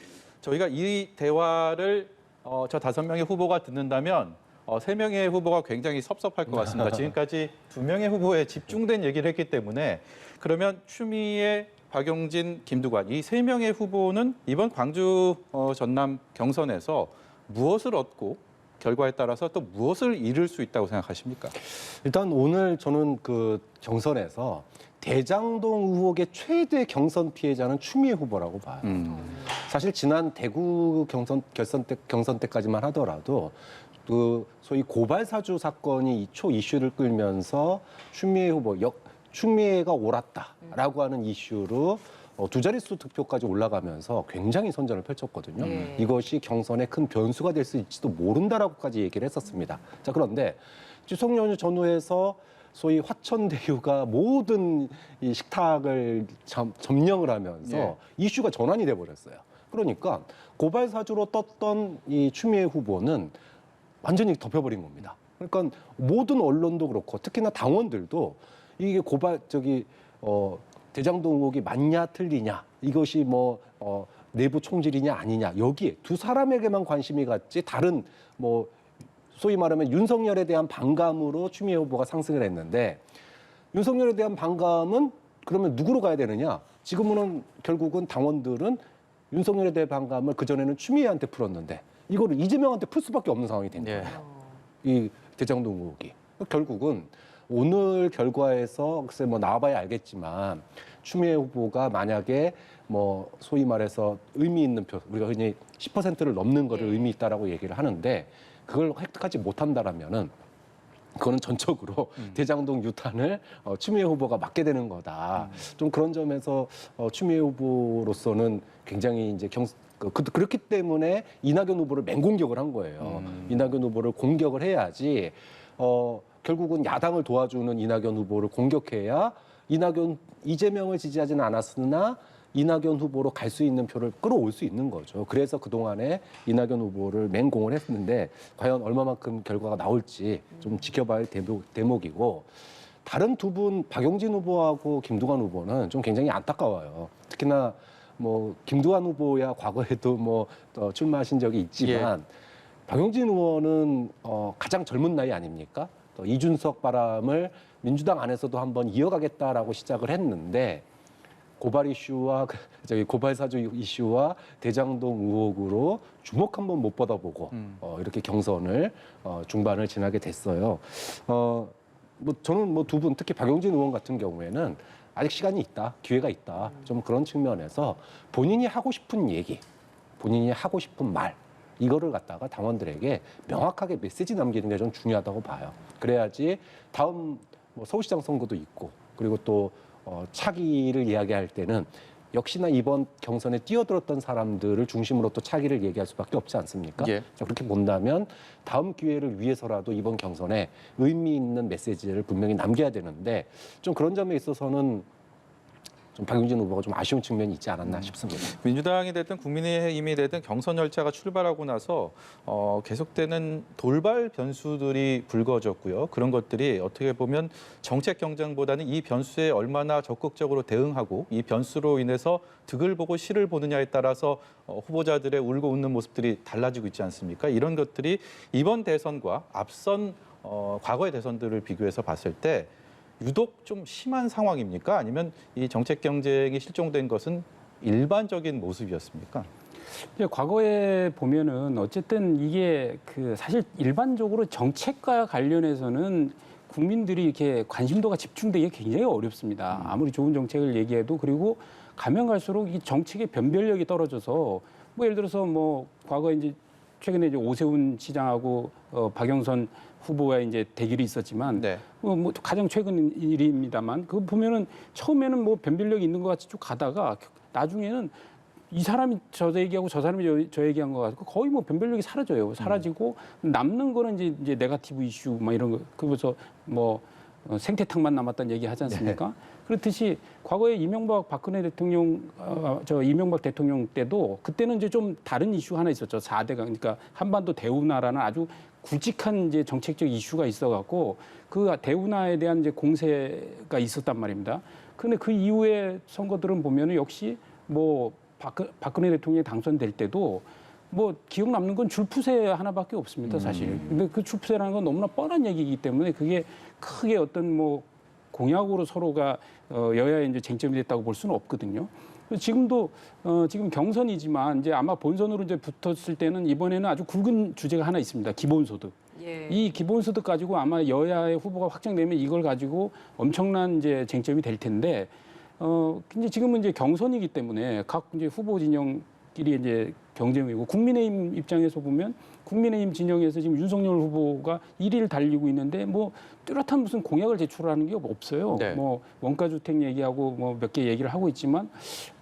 저희가 이 대화를 저 5명의 후보가 듣는다면 3명의 후보가 굉장히 섭섭할 것 같습니다. 지금까지 2명의 후보에 집중된 얘기를 했기 때문에 그러면 추미애, 박용진, 김두관 이 3명의 후보는 이번 광주 전남 경선에서 무엇을 얻고 결과에 따라서 또 무엇을 잃을 수 있다고 생각하십니까? 일단 오늘 저는 그 경선에서 대장동 의혹의 최대 경선 피해자는 추미애 후보라고 봐요. 사실 지난 대구 경선 때까지만 하더라도 그 소위 고발 사주 사건이 초 이슈를 끌면서 추미애 후보 추미애가 옳았다라고 하는 이슈로 두 자릿수 득표까지 올라가면서 굉장히 선전을 펼쳤거든요. 이것이 경선의 큰 변수가 될 수 있지도 모른다라고까지 얘기를 했었습니다. 자, 그런데 추석 연휴 전후에서 소위 화천대유가 모든 이 식탁을 점령을 하면서 이슈가 전환이 돼 버렸어요. 그러니까 고발 사주로 떴던 이 추미애 후보는 완전히 덮여버린 겁니다. 그러니까 모든 언론도 그렇고 특히나 당원들도 이게 대장동 의혹이 맞냐 틀리냐 이것이 내부 총질이냐 아니냐 여기에 두 사람에게만 관심이 갔지 다른 소위 말하면 윤석열에 대한 반감으로 추미애 후보가 상승을 했는데 윤석열에 대한 반감은 그러면 누구로 가야 되느냐? 지금은 결국은 당원들은 윤석열에 대한 반감을 그전에는 추미애한테 풀었는데 이거를 이재명한테 풀 수밖에 없는 상황이 된 거예요. 이 대장동 의혹이. 결국은 오늘 결과에서 글쎄 나와봐야 알겠지만 추미애 후보가 만약에 소위 말해서 의미 있는 표 우리가 흔히 10%를 넘는 거를 의미 있다라고 얘기를 하는데 그걸 획득하지 못한다라면은 그거는 전적으로 대장동 유탄을 추미애 후보가 맡게 되는 거다. 좀 그런 점에서 추미애 후보로서는 굉장히 이제 그렇기 때문에 이낙연 후보를 맹공격을 한 거예요. 이낙연 후보를 공격을 해야지 결국은 야당을 도와주는 이낙연 후보를 공격해야 이재명을 지지하지는 않았으나 이낙연 후보로 갈 수 있는 표를 끌어올 수 있는 거죠. 그래서 그동안에 이낙연 후보를 맹공을 했는데 과연 얼마만큼 결과가 나올지 좀 지켜봐야 할 대목이고 다른 두 분 박용진 후보하고 김두관 후보는 좀 굉장히 안타까워요. 특히나 김두관 후보야 과거에도 출마하신 적이 있지만 박용진 의원은 가장 젊은 나이 아닙니까? 이준석 바람을 민주당 안에서도 한번 이어가겠다라고 시작을 했는데 고발 이슈와 고발 사주 이슈와 대장동 의혹으로 주목 한번 못 받아보고 이렇게 경선을 중반을 지나게 됐어요. 저는 두 분 특히 박용진 의원 같은 경우에는 아직 시간이 있다, 기회가 있다. 좀 그런 측면에서 본인이 하고 싶은 얘기, 본인이 하고 싶은 말 이거를 갖다가 당원들에게 명확하게 메시지 남기는 게 좀 중요하다고 봐요. 그래야지 다음 서울시장 선거도 있고 그리고 또 차기를 이야기할 때는 역시나 이번 경선에 뛰어들었던 사람들을 중심으로 또 차기를 얘기할 수밖에 없지 않습니까? 자, 그렇게 본다면 다음 기회를 위해서라도 이번 경선에 의미 있는 메시지를 분명히 남겨야 되는데 좀 그런 점에 있어서는 좀 박용진 후보가 좀 아쉬운 측면이 있지 않았나 싶습니다. 민주당이 됐든 국민의힘이 됐든 경선 열차가 출발하고 나서 계속되는 돌발 변수들이 불거졌고요. 그런 것들이 어떻게 보면 정책 경쟁보다는 이 변수에 얼마나 적극적으로 대응하고 이 변수로 인해서 득을 보고 실을 보느냐에 따라서 후보자들의 울고 웃는 모습들이 달라지고 있지 않습니까? 이런 것들이 이번 대선과 앞선 과거의 대선들을 비교해서 봤을 때 유독 좀 심한 상황입니까? 아니면 이 정책 경쟁이 실종된 것은 일반적인 모습이었습니까? 이제 과거에 보면은 어쨌든 이게 사실 일반적으로 정책과 관련해서는 국민들이 이렇게 관심도가 집중되기 굉장히 어렵습니다. 아무리 좋은 정책을 얘기해도. 그리고 가면 갈수록 이 정책의 변별력이 떨어져서 뭐 예를 들어서 뭐 과거에 이제 최근에 이제 오세훈 시장하고 박영선 후보와의 이제 대결이 있었지만 네. 뭐 가장 최근 일입니다만 그거 보면은 처음에는 뭐 변별력이 있는 것 같이 쭉 가다가 나중에는 이 사람이 저 얘기하고 저 사람이 저 얘기한 것 같고 거의 뭐 변별력이 사라져요. 사라지고 남는 거는 이제 네거티브 이슈 막 이런 거. 그래서 뭐 생태탕만 남았다는 얘기 하지 않습니까? 네. 그렇듯이 과거에 이명박 박근혜 대통령 이명박 대통령 때도 그때는 이제 좀 다른 이슈 하나 있었죠. 4대강 그러니까 한반도 대운하라는 아주 굵직한 이제 정책적 이슈가 있어갖고 그 대운하에 대한 이제 공세가 있었단 말입니다. 그런데 그 이후에 선거들은 보면은 역시 뭐 박근혜 대통령이 당선될 때도 뭐 기억 남는 건 줄푸세 하나밖에 없습니다, 사실. 근데 그 줄푸세라는 건 너무나 뻔한 얘기이기 때문에 그게 크게 어떤 뭐 공약으로 서로가 여야의 이제 쟁점이 됐다고 볼 수는 없거든요. 지금도 지금 경선이지만 이제 아마 본선으로 이제 붙었을 때는 이번에는 아주 굵은 주제가 하나 있습니다. 기본소득. 예. 이 기본소득 가지고 아마 여야의 후보가 확정되면 이걸 가지고 엄청난 이제 쟁점이 될 텐데 근데 지금은 이제 경선이기 때문에 각 이제 후보 진영끼리 이제 경쟁이고 국민의힘 입장에서 보면 국민의힘 진영에서 지금 윤석열 후보가 1위를 달리고 있는데 뭐 뚜렷한 무슨 공약을 제출하는 게 없어요. 네. 뭐 원가주택 얘기하고 뭐 몇 개 얘기를 하고 있지만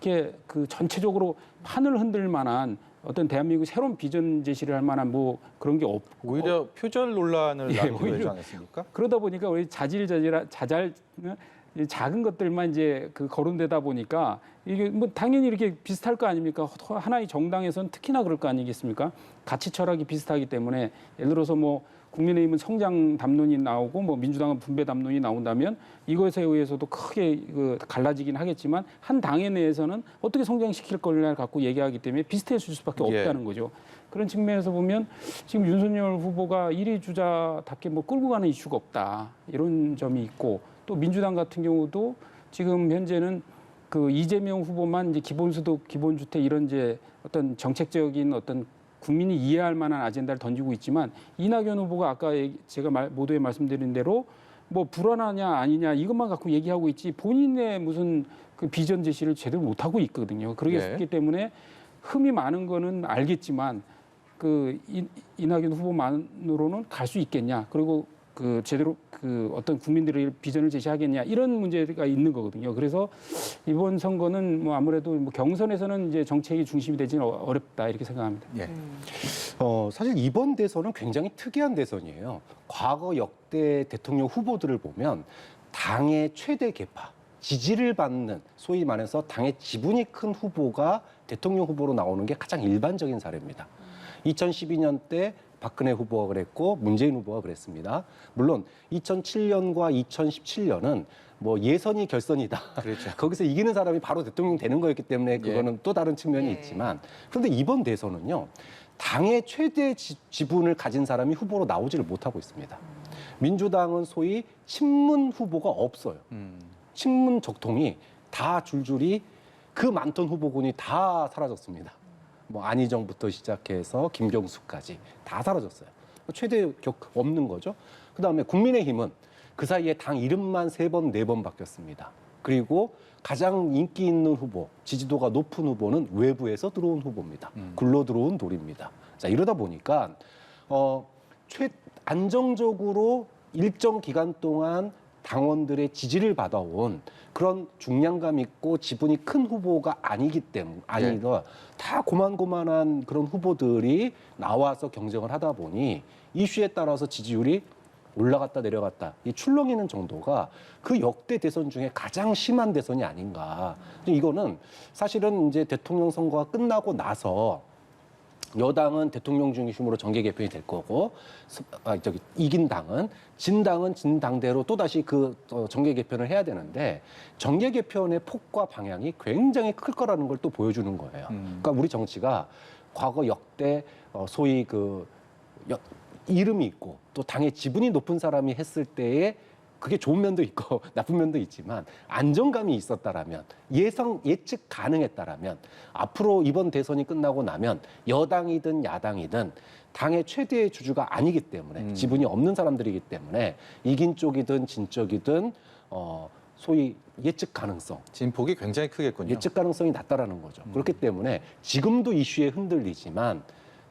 이렇게 그 전체적으로 판을 흔들 만한 어떤 대한민국 새로운 비전 제시를 할 만한 뭐 그런 게 없고 오히려 표절 논란을 낳기도 오히려 하지 않았습니까? 그러다 보니까 우리 자잘 작은 것들만 이제 그 거론되다 보니까 이게 뭐 당연히 이렇게 비슷할 거 아닙니까? 하나의 정당에서는 특히나 그럴 거 아니겠습니까? 가치 철학이 비슷하기 때문에 예를 들어서 뭐 국민의힘은 성장 담론이 나오고 뭐 민주당은 분배 담론이 나온다면 이것에 의해서도 크게 그 갈라지긴 하겠지만 한 당의 내에서는 어떻게 성장시킬 거를 갖고 얘기하기 때문에 비슷해질 수밖에 없다는 거죠. 그런 측면에서 보면 지금 윤석열 후보가 1위 주자답게 뭐 끌고 가는 이슈가 없다 이런 점이 있고 또 민주당 같은 경우도 지금 현재는 그 이재명 후보만 이제 기본소득, 기본주택 이런 이제 어떤 정책적인 어떤 국민이 이해할 만한 아젠다를 던지고 있지만 이낙연 후보가 아까 제가 모두에 말씀드린 대로 뭐 불안하냐 아니냐 이것만 갖고 얘기하고 있지 본인의 무슨 그 비전 제시를 제대로 못 하고 있거든요. 그러기 때문에 흠이 많은 거는 알겠지만 그 이낙연 후보만으로는 갈 수 있겠냐 그리고 그 제대로 그 어떤 국민들의 비전을 제시하겠냐 이런 문제가 있는 거거든요. 그래서 이번 선거는 뭐 아무래도 뭐 경선에서는 이제 정책이 중심이 되지는 어렵다 이렇게 생각합니다. 예. 사실 이번 대선은 굉장히 특이한 대선이에요. 과거 역대 대통령 후보들을 보면 당의 최대 계파, 지지를 받는 소위 말해서 당의 지분이 큰 후보가 대통령 후보로 나오는 게 가장 일반적인 사례입니다. 2012년 때 박근혜 후보가 그랬고 문재인 후보가 그랬습니다. 물론 2007년과 2017년은 뭐 예선이 결선이다. 그렇죠. 거기서 이기는 사람이 바로 대통령 되는 거였기 때문에 그거는 또 다른 측면이 있지만 그런데 이번 대선은요. 당의 최대 지분을 가진 사람이 후보로 나오지를 못하고 있습니다. 민주당은 소위 친문 후보가 없어요. 친문 적통이 다 줄줄이 그 많던 후보군이 다 사라졌습니다. 뭐 안희정부터 시작해서 김경수까지 다 사라졌어요. 최대 없는 거죠. 그다음에 국민의힘은 그 사이에 당 이름만 3번, 4번 바뀌었습니다. 그리고 가장 인기 있는 후보, 지지도가 높은 후보는 외부에서 들어온 후보입니다. 굴러 들어온 돌입니다. 자, 이러다 보니까 안정적으로 일정 기간 동안 당원들의 지지를 받아온 그런 중량감 있고 지분이 큰 후보가 아니기 때문에 아니라 다 고만고만한 그런 후보들이 나와서 경쟁을 하다 보니 이슈에 따라서 지지율이 올라갔다 내려갔다 이 출렁이는 정도가 그 역대 대선 중에 가장 심한 대선이 아닌가. 이거는 사실은 이제 대통령 선거가 끝나고 나서 여당은 대통령 중심으로 정계 개편이 될 거고 이긴 당은 진 당은 진 당대로 또 다시 그 정계 개편을 해야 되는데 정계 개편의 폭과 방향이 굉장히 클 거라는 걸 또 보여주는 거예요. 그러니까 우리 정치가 과거 역대 소위 그 이름이 있고 또 당의 지분이 높은 사람이 했을 때의 그게 좋은 면도 있고 나쁜 면도 있지만 안정감이 있었다라면 예측 가능했다라면 앞으로 이번 대선이 끝나고 나면 여당이든 야당이든 당의 최대의 주주가 아니기 때문에 지분이 없는 사람들이기 때문에 이긴 쪽이든 진 쪽이든 소위 예측 가능성, 진폭이 굉장히 크겠군요. 예측 가능성이 낮다라는 거죠. 그렇기 때문에 지금도 이슈에 흔들리지만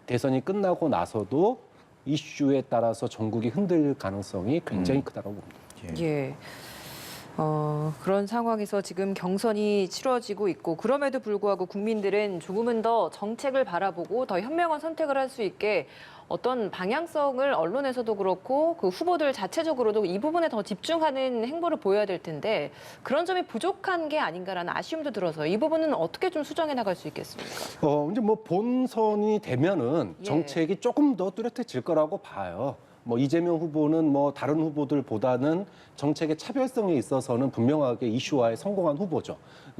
대선이 끝나고 나서도 이슈에 따라서 전국이 흔들릴 가능성이 굉장히 크다고 봅니다. 예. 그런 상황에서 지금 경선이 치러지고 있고 그럼에도 불구하고 국민들은 조금은 더 정책을 바라보고 더 현명한 선택을 할 수 있게 어떤 방향성을 언론에서도 그렇고 그 후보들 자체적으로도 이 부분에 더 집중하는 행보를 보여야 될 텐데 그런 점이 부족한 게 아닌가라는 아쉬움도 들어서 이 부분은 어떻게 좀 수정해 나갈 수 있겠습니까? 이제 뭐 본선이 되면은 예. 정책이 조금 더 뚜렷해질 거라고 봐요. 뭐 이재명 후보는 뭐 다른 후보들보다는 정책의 차별성에 있어서는 분명하게 이슈화에 성공한 후보죠.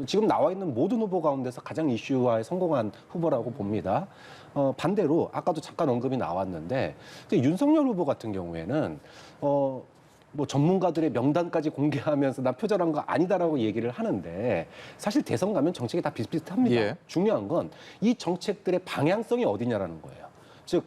지금 나와 있는 모든 후보 가운데서 가장 이슈화에 성공한 후보라고 봅니다. 반대로 아까도 잠깐 언급이 나왔는데 윤석열 후보 같은 경우에는 뭐 전문가들의 명단까지 공개하면서 나 표절한 거 아니다라고 얘기를 하는데 사실 대선 가면 정책이 다 비슷비슷합니다. 예. 중요한 건 이 정책들의 방향성이 어디냐라는 거예요. 즉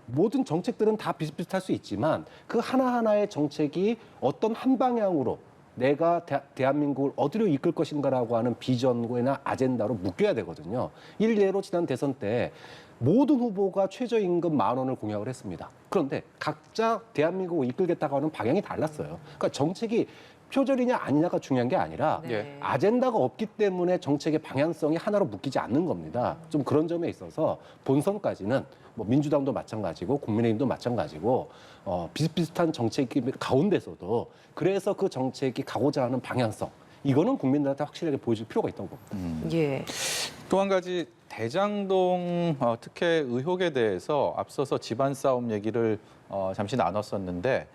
모든 정책들은 다 비슷비슷할 수 있지만 그 하나하나의 정책이 어떤 한 방향으로 내가 대한민국을 어디로 이끌 것인가라고 하는 비전이나 아젠다로 묶여야 되거든요. 일례로 지난 대선 때 모든 후보가 최저임금 10,000원을 공약을 했습니다. 그런데 각자 대한민국을 이끌겠다고 하는 방향이 달랐어요. 그러니까 정책이 표절이냐 아니냐가 중요한 게 아니라 네. 아젠다가 없기 때문에 정책의 방향성이 하나로 묶이지 않는 겁니다. 좀 그런 점에 있어서 본선까지는 뭐 민주당도 마찬가지고 국민의힘도 마찬가지고 비슷비슷한 정책 가운데서도 그래서 그 정책이 가고자 하는 방향성 이거는 국민들한테 확실하게 보여줄 필요가 있다고 봅니다. 예. 또 한 가지 대장동 특혜 의혹에 대해서 앞서서 집안 싸움 얘기를 잠시 나눴었는데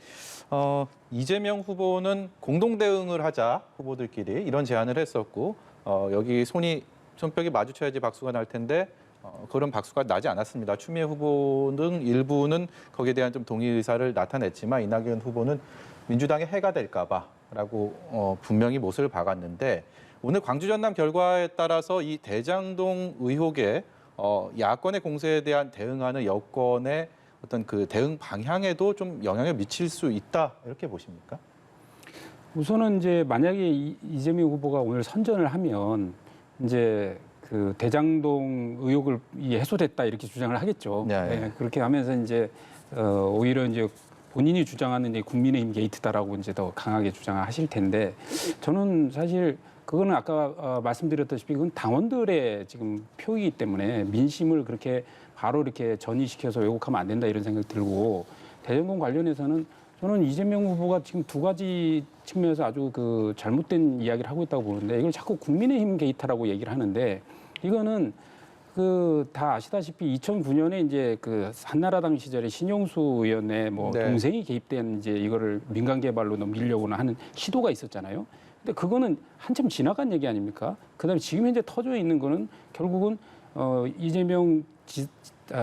이재명 후보는 공동 대응을 하자 후보들끼리 이런 제안을 했었고 여기 손뼉이 마주쳐야지 박수가 날 텐데 그런 박수가 나지 않았습니다. 추미애 후보 등 일부는 거기에 대한 좀 동의 의사를 나타냈지만 이낙연 후보는 민주당의 해가 될까 봐라고 분명히 못을 박았는데 오늘 광주 전남 결과에 따라서 이 대장동 의혹에 야권의 공세에 대한 대응하는 여권의 어떤 그 대응 방향에도 좀 영향을 미칠 수 있다 이렇게 보십니까? 우선은 이제 만약에 이재명 후보가 오늘 선전을 하면 이제 그 대장동 의혹을 해소됐다 이렇게 주장을 하겠죠. 네. 네, 그렇게 하면서 이제 오히려 이제 본인이 주장하는 이제 국민의힘 게이트다라고 이제 더 강하게 주장하실 텐데 저는 사실 그거는 아까 말씀드렸다시피 그건 당원들의 지금 표이기 때문에 민심을 그렇게 바로 이렇게 전이시켜서 왜곡하면 안 된다 이런 생각이 들고 대장동 관련해서는 저는 이재명 후보가 지금 두 가지 측면에서 아주 그 잘못된 이야기를 하고 있다고 보는데 이걸 자꾸 국민의힘 게이트라고 얘기를 하는데 이거는 그 다 아시다시피 2009년에 이제 그 한나라당 시절에 신영수 의원의 뭐 네. 동생이 개입된 이제 이거를 민간 개발로 넘기려고는 하는 시도가 있었잖아요. 근데 그거는 한참 지나간 얘기 아닙니까? 그다음에 지금 현재 터져 있는 거는 결국은 이재명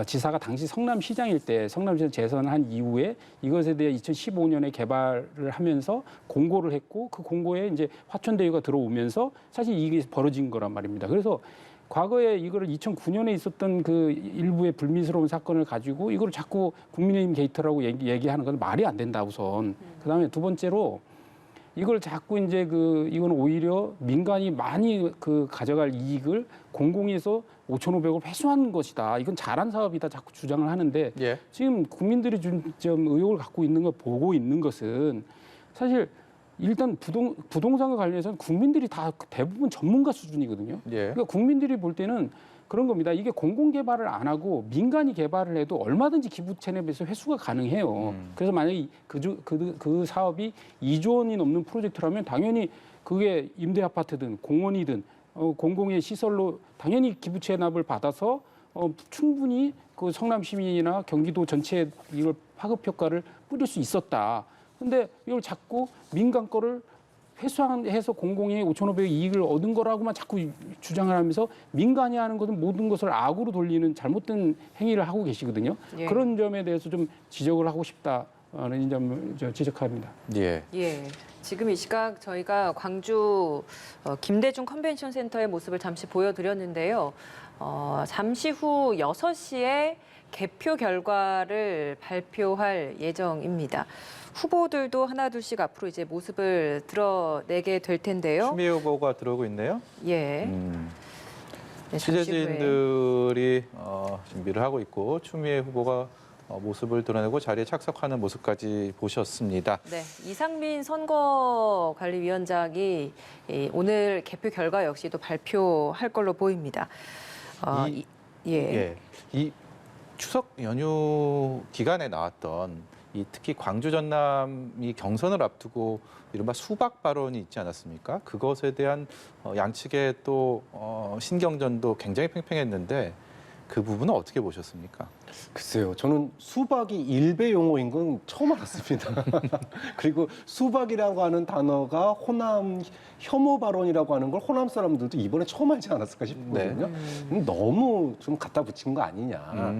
지사가 당시 성남시장일 때 성남시장 재선한 이후에 이것에 대해 2015년에 개발을 하면서 공고를 했고 그 공고에 이제 화천대유가 들어오면서 사실 이게 벌어진 거란 말입니다. 그래서 과거에 이거를 2009년에 있었던 그 일부의 불미스러운 사건을 가지고 이걸 자꾸 국민의힘 게이트라고 얘기하는 건 말이 안 된다 우선. 그다음에 두 번째로 이걸 자꾸 이제 이건 오히려 민간이 많이 가져갈 이익을 공공에서 5,500을 회수하는 것이다. 이건 잘한 사업이다. 자꾸 주장을 하는데 예. 지금 국민들이 좀 의혹을 갖고 있는 거 보고 있는 것은 사실 일단 부동산과 관련해서는 국민들이 다 대부분 전문가 수준이거든요. 예. 그러니까 국민들이 볼 때는 그런 겁니다. 이게 공공 개발을 안 하고 민간이 개발을 해도 얼마든지 기부 체납에서 회수가 가능해요. 그래서 만약에 그 사업이 2조 원이 넘는 프로젝트라면 당연히 그게 임대 아파트든 공원이든 공공의 시설로 당연히 기부 체납을 받아서 충분히 그 성남 시민이나 경기도 전체에 이걸 파급 효과를 뿌릴 수 있었다. 근데 이걸 자꾸 민간 거를 회수해서 공공이 5,500억 이익을 얻은 거라고만 자꾸 주장을 하면서 민간이 하는 것은 모든 것을 악으로 돌리는 잘못된 행위를 하고 계시거든요. 예. 그런 점에 대해서 좀 지적을 하고 싶다. 이 점을 지적합니다. 예. 예. 지금 이 시각 저희가 광주 김대중 컨벤션 센터의 모습을 잠시 보여드렸는데요. 잠시 후 6시에 개표 결과를 발표할 예정입니다. 후보들도 하나둘씩 앞으로 이제 모습을 드러내게 될 텐데요. 추미애 후보가 들어오고 있네요. 예. 네, 잠시 후에. 취재진들이 준비를 하고 있고 추미애 후보가 모습을 드러내고 자리에 착석하는 모습까지 보셨습니다. 네, 이상민 선거관리위원장이 오늘 개표 결과 역시도 발표할 걸로 보입니다. 예. 이 추석 연휴 기간에 나왔던 특히 광주 전남이 경선을 앞두고 이른바 수박 발언이 있지 않았습니까? 그것에 대한 양측의 또 신경전도 굉장히 팽팽했는데 그 부분은 어떻게 보셨습니까? 글쎄요, 저는 수박이 일베 용어인 건 처음 알았습니다. 그리고 수박이라고 하는 단어가 호남 혐오 발언이라고 하는 걸 호남 사람들도 이번에 처음 알지 않았을까 싶거든요. 너무 좀 갖다 붙인 거 아니냐.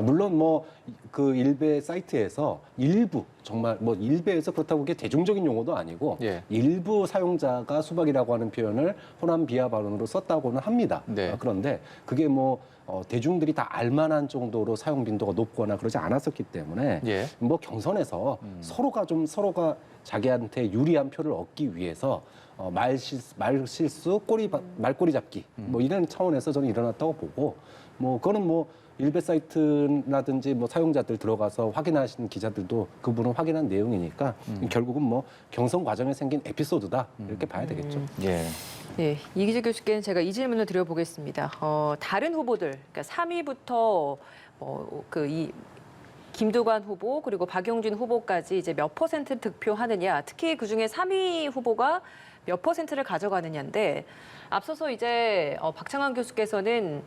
물론 뭐 그 일베 사이트에서 일부 정말 뭐 일베에서 그렇다고 그게 대중적인 용어도 아니고 예. 일부 사용자가 수박이라고 하는 표현을 호남 비하 발언으로 썼다고는 합니다. 네. 그런데 그게 뭐 대중들이 다 알만한 정도로 사용 빈도가 높거나 그러지 않았었기 때문에 예. 뭐 경선에서 서로가 자기한테 유리한 표를 얻기 위해서 말실수, 말꼬리 잡기 뭐 이런 차원에서 저는 일어났다고 보고 뭐 그거는 뭐 일베 사이트라든지 뭐 사용자들 들어가서 확인하신 기자들도 그 부분은 확인한 내용이니까 결국은 뭐 경선 과정에 생긴 에피소드다 이렇게 봐야 되겠죠. 예. 네, 이기재 교수께는 제가 이 질문을 드려보겠습니다. 다른 후보들, 그러니까 3위부터 김두관 후보 그리고 박용진 후보까지 이제 몇 퍼센트 득표하느냐, 특히 그 중에 3위 후보가 몇 퍼센트를 가져가느냐인데 앞서서 이제 박창환 교수께서는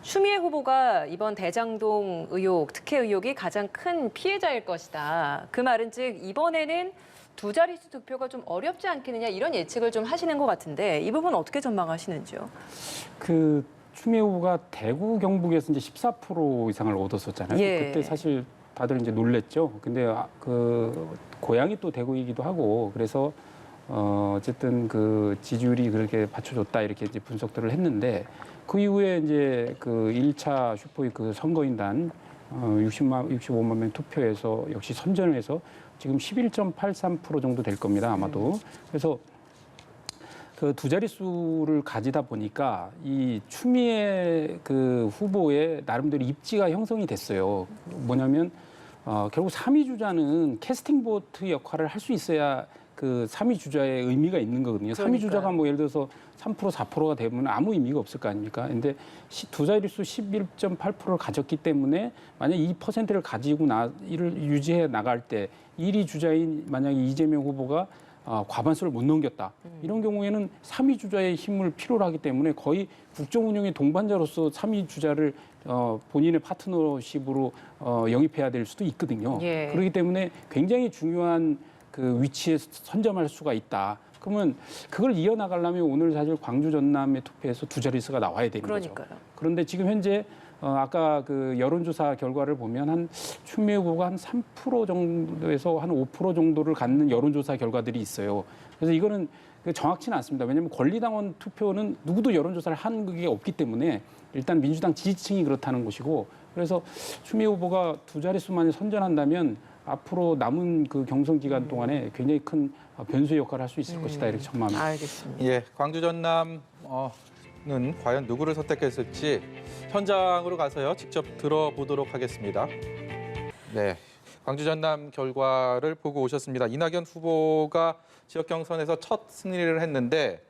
추미애 후보가 이번 대장동 의혹, 특혜 의혹이 가장 큰 피해자일 것이다. 그 말은 즉 이번에는 두 자릿수 득표가 좀 어렵지 않겠느냐 이런 예측을 좀 하시는 것 같은데 이 부분 어떻게 전망하시는지요? 그 추미애 후보가 대구 경북에서 이제 14% 이상을 얻었었잖아요. 예. 그때 사실 다들 이제 놀랬죠. 근데 그 고향이 또 대구이기도 하고 그래서 어쨌든 그 지지율이 그렇게 받쳐줬다 이렇게 이제 분석들을 했는데 그 이후에 이제 그 1차 슈퍼위크 선거인단 65만 명 투표해서 역시 선전을 해서 지금 11.83% 정도 될 겁니다, 아마도. 그래서 그 두 자릿수를 가지다 보니까 이 추미애 그 후보의 나름대로 입지가 형성이 됐어요. 뭐냐면 결국 3위 주자는 캐스팅 보트 역할을 할 수 있어야 그 3위 주자의 의미가 있는 거거든요. 그러니까요. 3위 주자가 뭐 예를 들어서 3%, 4%가 되면 아무 의미가 없을 거 아닙니까? 근데 두 자릿수 11.8%를 가졌기 때문에 만약 2%를 가지고 이를 유지해 나갈 때 1위 주자인 만약에 이재명 후보가 과반수를 못 넘겼다. 이런 경우에는 3위 주자의 힘을 필요로 하기 때문에 거의 국정 운영의 동반자로서 3위 주자를 본인의 파트너십으로 영입해야 될 수도 있거든요. 예. 그렇기 때문에 굉장히 중요한 그 위치에 선점할 수가 있다. 그러면 그걸 이어나가려면 오늘 사실 광주 전남의 투표에서 두 자릿수가 나와야 되는 그러니까요. 거죠. 그런데 지금 현재 아까 그 여론조사 결과를 보면 한 추미애 후보가 한 3% 정도에서 한 5% 정도를 갖는 여론조사 결과들이 있어요. 그래서 이거는 정확치는 않습니다. 왜냐하면 권리당원 투표는 누구도 여론조사를 한 게 없기 때문에 일단 민주당 지지층이 그렇다는 것이고 그래서 추미애 후보가 두 자릿수만에 선전한다면 앞으로 남은 그 경선 기간 동안에 굉장히 큰 변수의 역할을 할 수 있을 것이다 이렇게 전망합니다. 알겠습니다. 예, 광주 전남은 과연 누구를 선택했을지 현장으로 가서요 직접 들어보도록 하겠습니다. 네, 광주 전남 결과를 보고 오셨습니다. 이낙연 후보가 지역 경선에서 첫 승리를 했는데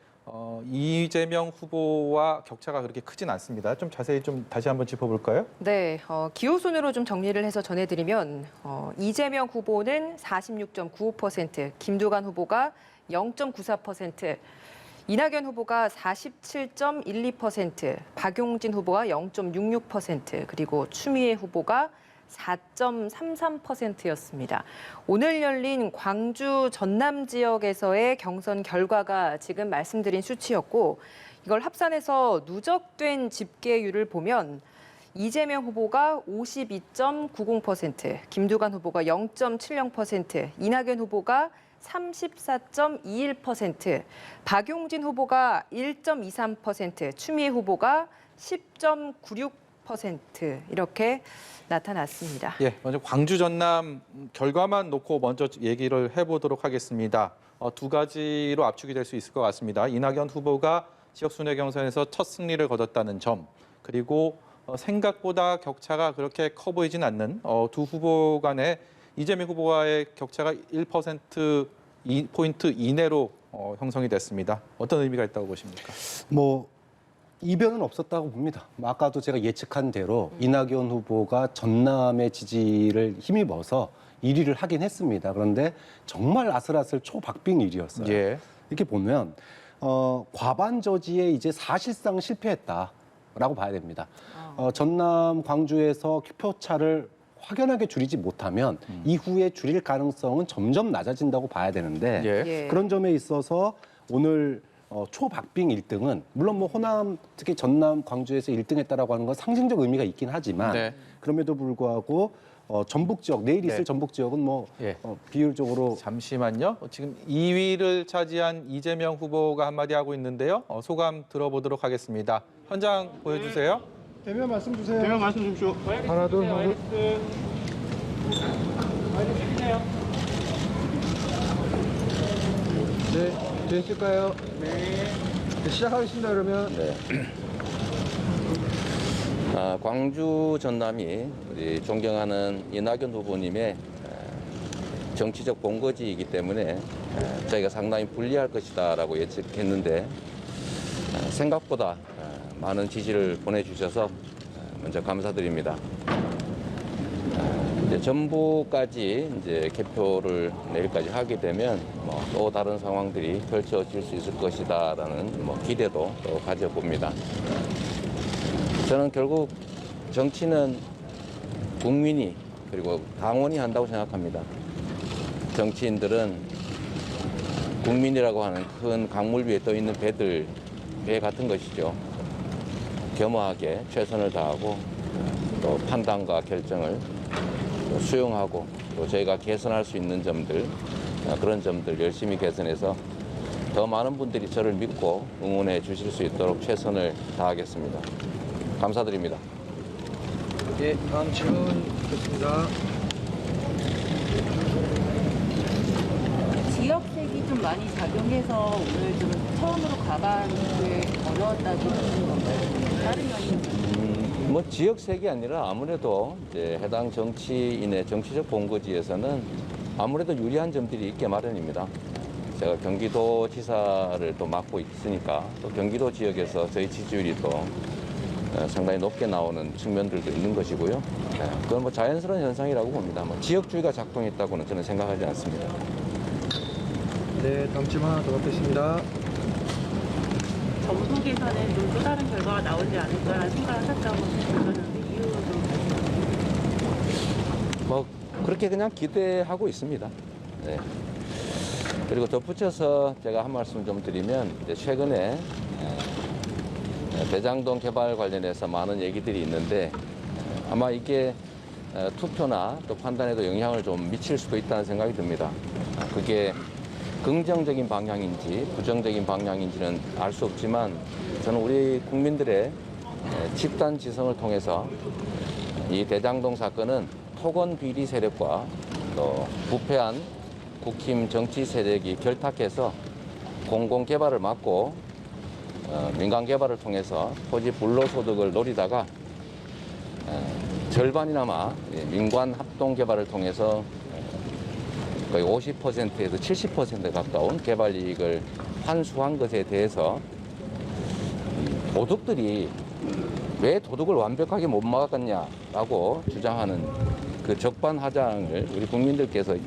이재명 후보와 격차가 그렇게 크진 않습니다. 좀 자세히 좀 다시 한번 짚어볼까요? 네, 기호순으로 좀 정리를 해서 전해드리면 이재명 후보는 46.95%, 김두관 후보가 0.94%, 이낙연 후보가 47.12%, 박용진 후보가 0.66%, 그리고 추미애 후보가 4.33%였습니다. 오늘 열린 광주 전남 지역에서의 경선 결과가 지금 말씀드린 수치였고 이걸 합산해서 누적된 집계율을 보면 이재명 후보가 52.90%, 김두관 후보가 0.70%, 이낙연 후보가 34.21%, 박용진 후보가 1.23%, 추미애 후보가 10.96% 이렇게 나타났습니다. 예, 먼저 광주 전남 결과만 놓고 먼저 얘기를 해보도록 하겠습니다. 두 가지로 압축이 될 수 있을 것 같습니다. 이낙연 후보가 지역 순회 경선에서 첫 승리를 거뒀다는 점, 그리고 생각보다 격차가 그렇게 커 보이진 않는 두 후보 간의 이재명 후보와의 격차가 1%포인트 이내로 형성이 됐습니다. 어떤 의미가 있다고 보십니까? 뭐 이변은 없었다고 봅니다. 아까도 제가 예측한 대로 이낙연 후보가 전남의 지지를 힘입어서 1위를 하긴 했습니다. 그런데 정말 아슬아슬 초박빙 1위였어요. 예. 이렇게 보면 과반 저지에 이제 사실상 실패했다라고 봐야 됩니다. 전남, 광주에서 표차를 확연하게 줄이지 못하면 이후에 줄일 가능성은 점점 낮아진다고 봐야 되는데 예. 그런 점에 있어서 오늘 초박빙 1등은 물론 뭐 호남 특히 전남 광주에서 1등했다라고 하는 건 상징적 의미가 있긴 하지만 네. 그럼에도 불구하고 전북 지역 내일 있을 네. 전북 지역은 뭐 예. 비율적으로 잠시만요. 지금 2위를 차지한 이재명 후보가 한마디 하고 있는데요. 소감 들어보도록 하겠습니다. 현장 보여주세요. 대면 말씀 주세요. 대면 말씀 주십시오. 하나, 둘, 하나, 둘. 네, 됐을까요? 네. 시작하겠습니다, 그러면. 광주 전남이 우리 존경하는 이낙연 후보님의 정치적 본거지이기 때문에 저희가 상당히 불리할 것이다라고 예측했는데 생각보다 많은 지지를 보내주셔서 먼저 감사드립니다. 이제 전부까지 이제 개표를 내일까지 하게 되면 또 다른 상황들이 펼쳐질 수 있을 것이다라는 기대도 또 가져봅니다. 저는 결국 정치는 국민이 그리고 당원이 한다고 생각합니다. 정치인들은 국민이라고 하는 큰 강물 위에 떠 있는 배 같은 것이죠. 겸허하게 최선을 다하고 또 판단과 결정을 또 수용하고 또 저희가 개선할 수 있는 점들 그런 점들 열심히 개선해서 더 많은 분들이 저를 믿고 응원해 주실 수 있도록 최선을 다하겠습니다. 감사드립니다. 예, 다음 질문 듣겠습니다. 지역색이 좀 많이 작용해서 오늘 좀 처음으로 과반을 어려웠다고 하는 건가요? 다른 연인? 뭐 지역색이 아니라 아무래도 이제 해당 정치인의 정치적 본거지에서는 아무래도 유리한 점들이 있게 마련입니다. 제가 경기도지사를 또 맡고 있으니까 또 경기도 지역에서 저희 지지율이 또 상당히 높게 나오는 측면들도 있는 것이고요. 그건 뭐 자연스러운 현상이라고 봅니다. 뭐 지역주의가 작동했다고는 저는 생각하지 않습니다. 네, 다음 질문 하나 더 받겠습니다. 전북에서는 좀 또 다른 결과가 나오지 않을까라는 생각을 하셨다고 그러는데 이유도 뭐 그렇게 그냥 기대하고 있습니다. 네. 그리고 덧붙여서 제가 한 말씀 좀 드리면 이제 최근에 대장동 개발 관련해서 많은 얘기들이 있는데 아마 이게 투표나 또 판단에도 영향을 좀 미칠 수도 있다는 생각이 듭니다. 그게 긍정적인 방향인지 부정적인 방향인지는 알 수 없지만 저는 우리 국민들의 집단 지성을 통해서 이 대장동 사건은 토건 비리 세력과 또 부패한 국힘 정치 세력이 결탁해서 공공 개발을 막고 민간 개발을 통해서 토지 불로소득을 노리다가 절반이나마 민관 합동 개발을 통해서 거의 50%에서 70% 가까운 개발 이익을 환수한 것에 대해서 도둑들이 왜 도둑을 완벽하게 못 막았냐라고 주장하는 그 적반하장을 우리 국민들께서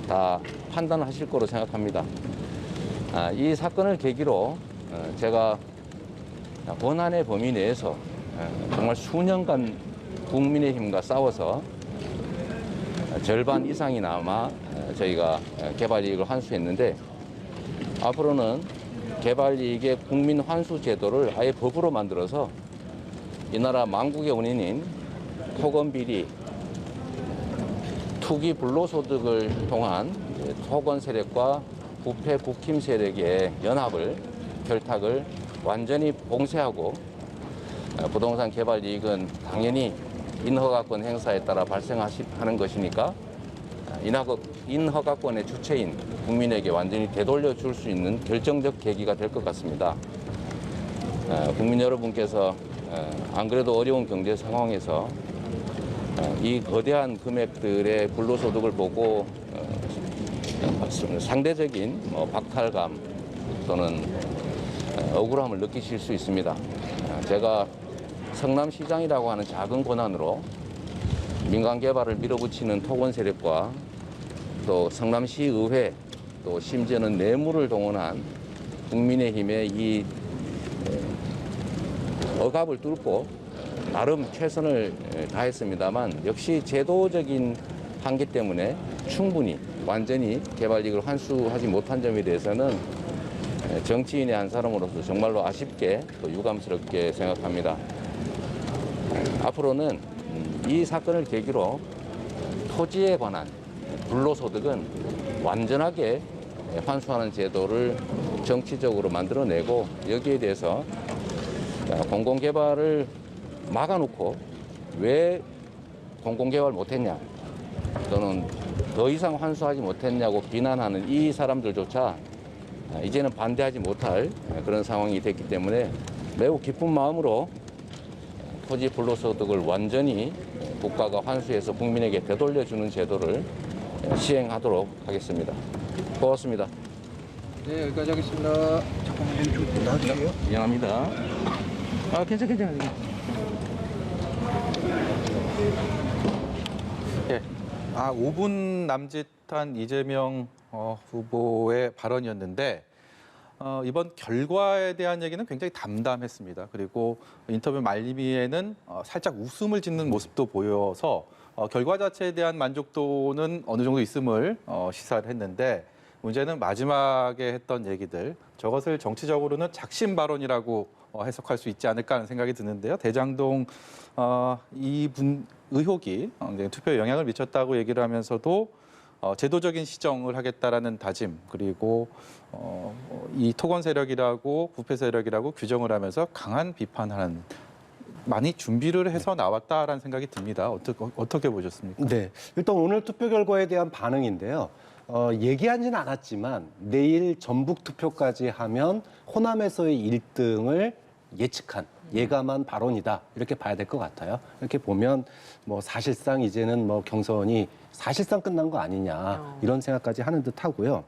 다 판단하실 거로 생각합니다. 이 사건을 계기로 제가 권한의 범위 내에서 정말 수년간 국민의힘과 싸워서 절반 이상이나마 저희가 개발 이익을 환수했는데 앞으로는 개발 이익의 국민 환수 제도를 아예 법으로 만들어서 이 나라 망국의 원인인 토건 비리, 투기 불로소득을 통한 토건 세력과 부패 국힘 세력의 연합을, 결탁을 완전히 봉쇄하고 부동산 개발 이익은 당연히 인허가권 행사에 따라 발생하는 것이니까 인허가권의 주체인 국민에게 완전히 되돌려 줄 수 있는 결정적 계기가 될 것 같습니다. 국민 여러분께서 안 그래도 어려운 경제 상황에서 이 거대한 금액들의 불로소득을 보고 상대적인 박탈감 또는 억울함을 느끼실 수 있습니다. 제가 성남시장이라고 하는 작은 권한으로 민간 개발을 밀어붙이는 토건 세력과 또 성남시의회 또 심지어는 뇌물을 동원한 국민의힘의 이 억압을 뚫고 나름 최선을 다했습니다만 역시 제도적인 한계 때문에 충분히 완전히 개발 이익을 환수하지 못한 점에 대해서는 정치인의 한 사람으로서 정말로 아쉽게 또 유감스럽게 생각합니다. 앞으로는 이 사건을 계기로 토지에 관한 불로소득은 완전하게 환수하는 제도를 정치적으로 만들어내고 여기에 대해서 공공개발을 막아놓고 왜 공공개발 못했냐 또는 더 이상 환수하지 못했냐고 비난하는 이 사람들조차 이제는 반대하지 못할 그런 상황이 됐기 때문에 매우 기쁜 마음으로 토지 불로소득을 완전히 국가가 환수해서 국민에게 되돌려주는 제도를 시행하도록 하겠습니다. 고맙습니다. 네, 여기까지 하겠습니다. 잠깐만요. 미안합니다. 괜찮아. 예. 5분 남짓한 이재명 후보의 발언이었는데 이번 결과에 대한 얘기는 굉장히 담담했습니다. 그리고 인터뷰 말미에는 살짝 웃음을 짓는 모습도 보여서 결과 자체에 대한 만족도는 어느 정도 있음을 시사를 했는데 문제는 마지막에 했던 얘기들 저것을 정치적으로는 작심 발언이라고 해석할 수 있지 않을까 하는 생각이 드는데요. 대장동 이분 의혹이 투표에 영향을 미쳤다고 얘기를 하면서도 제도적인 시정을 하겠다라는 다짐 그리고 이 토건 세력이라고 부패 세력이라고 규정을 하면서 강한 비판하는 많이 준비를 해서 나왔다라는 생각이 듭니다. 어떻게 보셨습니까? 네, 일단 오늘 투표 결과에 대한 반응인데요. 얘기하지는 않았지만 내일 전북 투표까지 하면 호남에서의 1등을 예측한 예감한 발언이다 이렇게 봐야 될 것 같아요. 이렇게 보면 뭐 사실상 이제는 뭐 경선이 사실상 끝난 거 아니냐 이런 생각까지 하는 듯 하고요.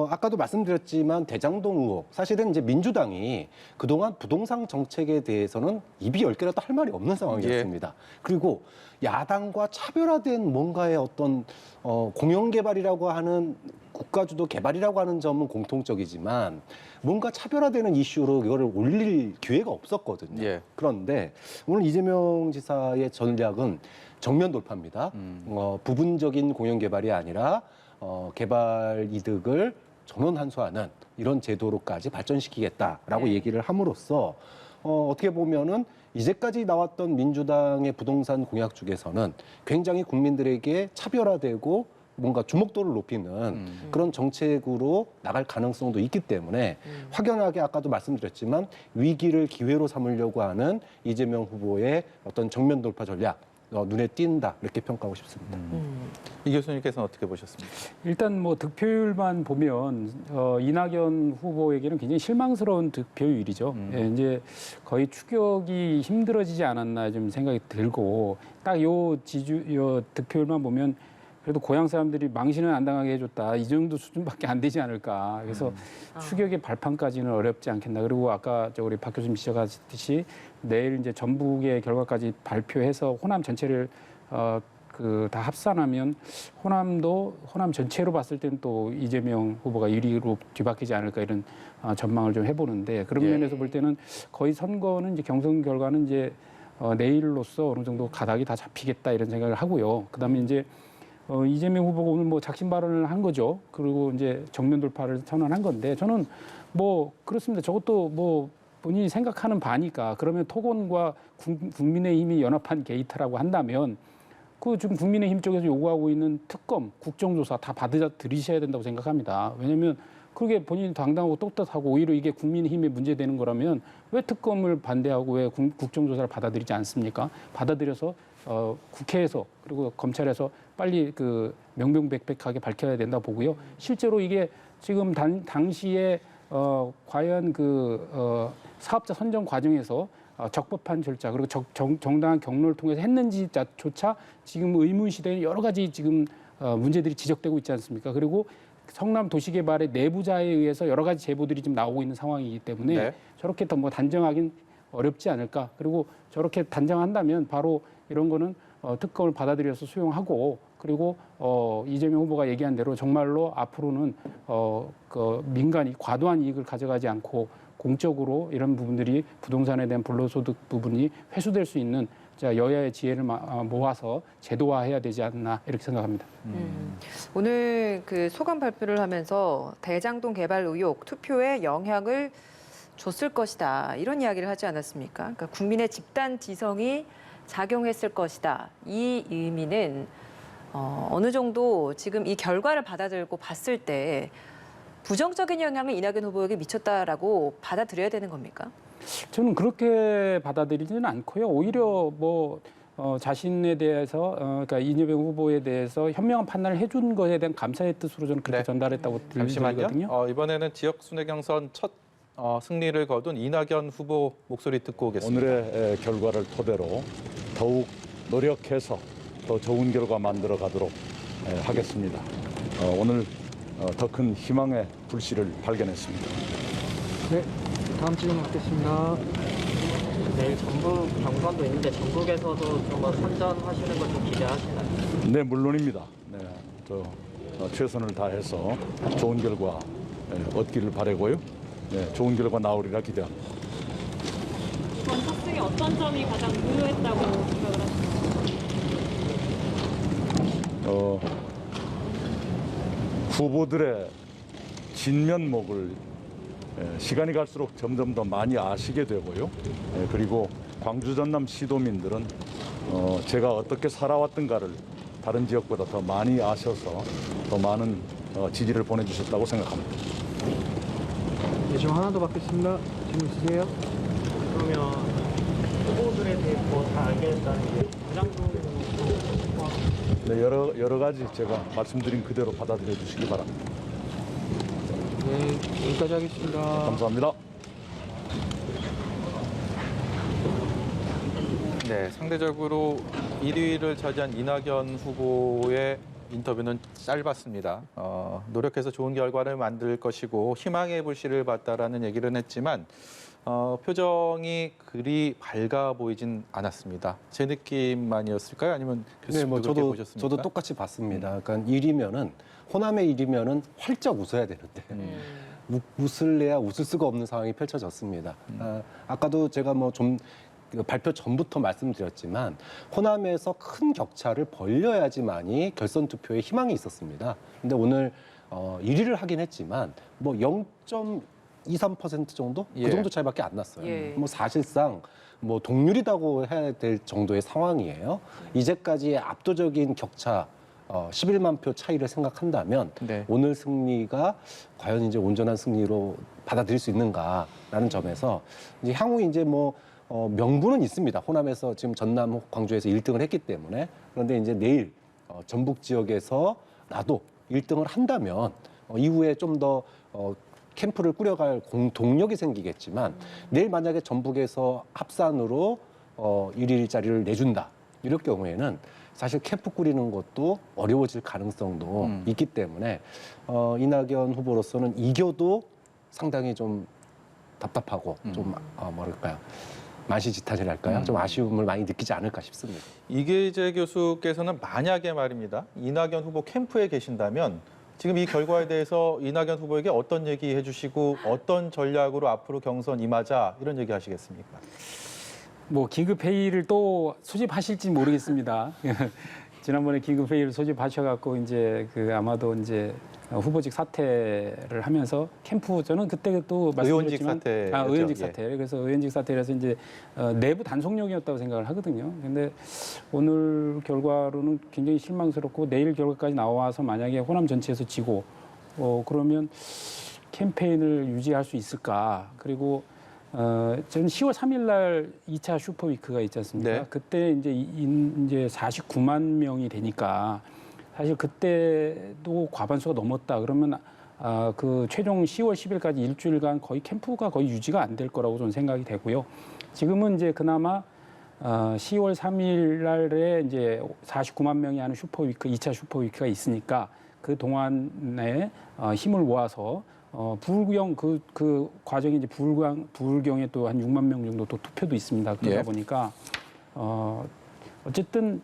아까도 말씀드렸지만 대장동 의혹 사실은 이제 민주당이 그동안 부동산 정책에 대해서는 입이 10개라도 할 말이 없는 상황이었습니다. 그리고 야당과 차별화된 뭔가의 어떤 공영개발이라고 하는 국가주도 개발이라고 하는 점은 공통적이지만 뭔가 차별화되는 이슈로 이거를 올릴 기회가 없었거든요. 예. 그런데 오늘 이재명 지사의 전략은 정면 돌파입니다. 부분적인 공영개발이 아니라 개발 이득을 전원 환수하는 이런 제도로까지 발전시키겠다라고 얘기를 함으로써 어떻게 보면은 이제까지 나왔던 민주당의 부동산 공약 중에서는 굉장히 국민들에게 차별화되고 뭔가 주목도를 높이는 그런 정책으로 나갈 가능성도 있기 때문에 확연하게 아까도 말씀드렸지만 위기를 기회로 삼으려고 하는 이재명 후보의 어떤 정면 돌파 전략 눈에 띈다 이렇게 평가하고 싶습니다. 이 교수님께서는 어떻게 보셨습니까? 일단 뭐 득표율만 보면 이낙연 후보에게는 굉장히 실망스러운 득표율이죠. 예, 이제 거의 추격이 힘들어지지 않았나 좀 생각이 들고 딱 요 득표율만 보면 그래도 고향 사람들이 망신은 안 당하게 해줬다 이 정도 수준밖에 안 되지 않을까. 그래서 추격의 발판까지는 어렵지 않겠나. 그리고 아까 우리 박 교수님 지적하셨듯이 내일 이제 전북의 결과까지 발표해서 호남 전체를 다 합산하면 호남 전체로 봤을 때는 또 이재명 후보가 1위로 뒤바뀌지 않을까 이런 전망을 좀 해보는데 그런 면에서 볼 때는 거의 선거는 이제 경선 결과는 이제 내일로서 어느 정도 가닥이 다 잡히겠다 이런 생각을 하고요. 그다음에 이제 이재명 후보가 오늘 뭐 작심 발언을 한 거죠. 그리고 이제 정면 돌파를 선언한 건데 저는 뭐 그렇습니다. 저것도 뭐 본인이 생각하는 바니까 그러면 토건과 국민의힘이 연합한 게이트라고 한다면 그 지금 국민의힘 쪽에서 요구하고 있는 특검, 국정조사 다 받아들이셔야 된다고 생각합니다. 왜냐하면 그게 본인이 당당하고 떳떳하고 오히려 이게 국민의힘에 문제되는 거라면 왜 특검을 반대하고 왜 국정조사를 받아들이지 않습니까? 받아들여서 국회에서 그리고 검찰에서 빨리 그 명명백백하게 밝혀야 된다 보고요. 실제로 이게 지금 당시에 과연 그 사업자 선정 과정에서 적법한 절차 그리고 정당한 경로를 통해서 했는지조차 지금 의문시되는 여러 가지 지금 문제들이 지적되고 있지 않습니까? 그리고 성남 도시개발의 내부자에 의해서 여러 가지 제보들이 지금 나오고 있는 상황이기 때문에 네. 저렇게 더 뭐 단정하긴 어렵지 않을까. 그리고 저렇게 단정한다면 바로 이런 거는 특검을 받아들여서 수용하고 그리고 이재명 후보가 얘기한 대로 정말로 앞으로는 그 민간이 과도한 이익을 가져가지 않고 공적으로 이런 부분들이 부동산에 대한 불로소득 부분이 회수될 수 있는 여야의 지혜를 모아서 제도화해야 되지 않나 이렇게 생각합니다. 오늘 그 소감 발표를 하면서 대장동 개발 의혹 투표에 영향을 줬을 것이다 이런 이야기를 하지 않았습니까? 그러니까 국민의 집단 지성이 작용했을 것이다. 이 의미는 어느 정도 지금 이 결과를 받아들고 봤을 때 부정적인 영향을 이낙연 후보에게 미쳤다라고 받아들여야 되는 겁니까? 저는 그렇게 받아들이지는 않고요. 오히려 뭐 자신에 대해서 그러니까 이재명 후보에 대해서 현명한 판단을 해준 것에 대한 감사의 뜻으로 저는 그렇게 네. 전달했다고 잠시만요. 들리거든요. 이번에는 지역 순회 경선 첫 승리를 거둔 이낙연 후보 목소리 듣고 오겠습니다. 오늘의 결과를 토대로 더욱 노력해서 더 좋은 결과 만들어 가도록 하겠습니다. 오늘 더 큰 희망의 불씨를 발견했습니다. 네, 다음 질문 받겠습니다. 내일 전북 경선도 있는데 전북에서도 좀 선전하시는 걸 좀 기대하시나요? 네, 물론입니다. 네, 최선을 다해서 좋은 결과 얻기를 바라고요. 네, 좋은 결과 나오리라 기대합니다. 이번 탑승에 어떤 점이 가장 유효했다고 생각을 하시나요? 후보들의 진면목을 시간이 갈수록 점점 더 많이 아시게 되고요. 그리고 광주 전남 시도민들은 제가 어떻게 살아왔던가를 다른 지역보다 더 많이 아셔서 더 많은 지지를 보내주셨다고 생각합니다. 네, 질문 하나 더 받겠습니다. 질문 주세요. 그러면 후보들에 대해 더 잘 알게 됐다는 게 대장동 네, 여러 가지 제가 말씀드린 그대로 받아들여 주시기 바랍니다. 네, 여기까지 하겠습니다. 감사합니다. 네, 상대적으로 1위를 차지한 이낙연 후보의 인터뷰는 짧았습니다. 노력해서 좋은 결과를 만들 것이고 희망의 불씨를 봤다라는 얘기를 했지만 표정이 그리 밝아 보이진 않았습니다. 제 느낌만이었을까요? 아니면 교수님도 뭐 그렇게 보셨습니까? 저도 똑같이 봤습니다. 그러니까 일이면은 호남의 일이면은 활짝 웃어야 되는데 웃을래야 웃을 수가 없는 상황이 펼쳐졌습니다. 아까도 제가 뭐 좀 발표 전부터 말씀드렸지만 호남에서 큰 격차를 벌려야지만이 결선 투표에 희망이 있었습니다. 근데 오늘 1위를 하긴 했지만 뭐 0.23% 정도? 예. 그 정도 차이밖에 안 났어요. 예. 뭐 사실상 뭐 동률이라고 해야 될 정도의 상황이에요. 이제까지의 압도적인 격차 11만 표 차이를 생각한다면 네. 오늘 승리가 과연 이제 온전한 승리로 받아들일 수 있는가라는 점에서 이제 향후 이제 뭐 명분은 있습니다. 호남에서 지금 전남, 광주에서 1등을 했기 때문에. 그런데 이제 내일 전북 지역에서 나도 1등을 한다면 이후에 좀 더 캠프를 꾸려갈 동력이 생기겠지만 내일 만약에 전북에서 합산으로 1위 자리를 내준다. 이럴 경우에는 사실 캠프 꾸리는 것도 어려워질 가능성도 있기 때문에 이낙연 후보로서는 이겨도 상당히 좀 답답하고 좀 뭐랄까요. 만시지탄이랄까요? 좀 아쉬움을 많이 느끼지 않을까 싶습니다. 이계재 교수께서는 만약에 말입니다. 이낙연 후보 캠프에 계신다면 지금 이 결과에 대해서 이낙연 후보에게 어떤 얘기 해주시고 어떤 전략으로 앞으로 경선 임하자 이런 얘기 하시겠습니까? 뭐 긴급 회의를 또 소집하실지 모르겠습니다. 지난번에 긴급 회의를 소집하셔갖고 이제 그 아마도 이제 후보직 사퇴를 하면서 캠프 저는 그때 또 의원직 말씀드렸지만 사퇴였죠. 의원직 예. 사퇴. 그래서 의원직 사퇴라서 이제 내부 단속용이었다고 생각을 하거든요. 근데 오늘 결과로는 굉장히 실망스럽고 내일 결과까지 나와서 만약에 호남 전체에서 지고 그러면 캠페인을 유지할 수 있을까? 그리고 저는 10월 3일 날 2차 슈퍼위크가 있지 않습니까? 네. 그때 이제 49만 명이 되니까 사실 그때도 과반수가 넘었다. 그러면 그 최종 10월 10일까지 일주일간 거의 캠프가 거의 유지가 안 될 거라고 저는 생각이 되고요. 지금은 이제 그나마 10월 3일 날에 이제 49만 명이 하는 슈퍼위크, 2차 슈퍼위크가 있으니까 그 동안에 힘을 모아서 부울경 그 과정이 이제 부울경에 또 한 6만 명 정도 또 투표도 있습니다. 그러다 예. 보니까 어쨌든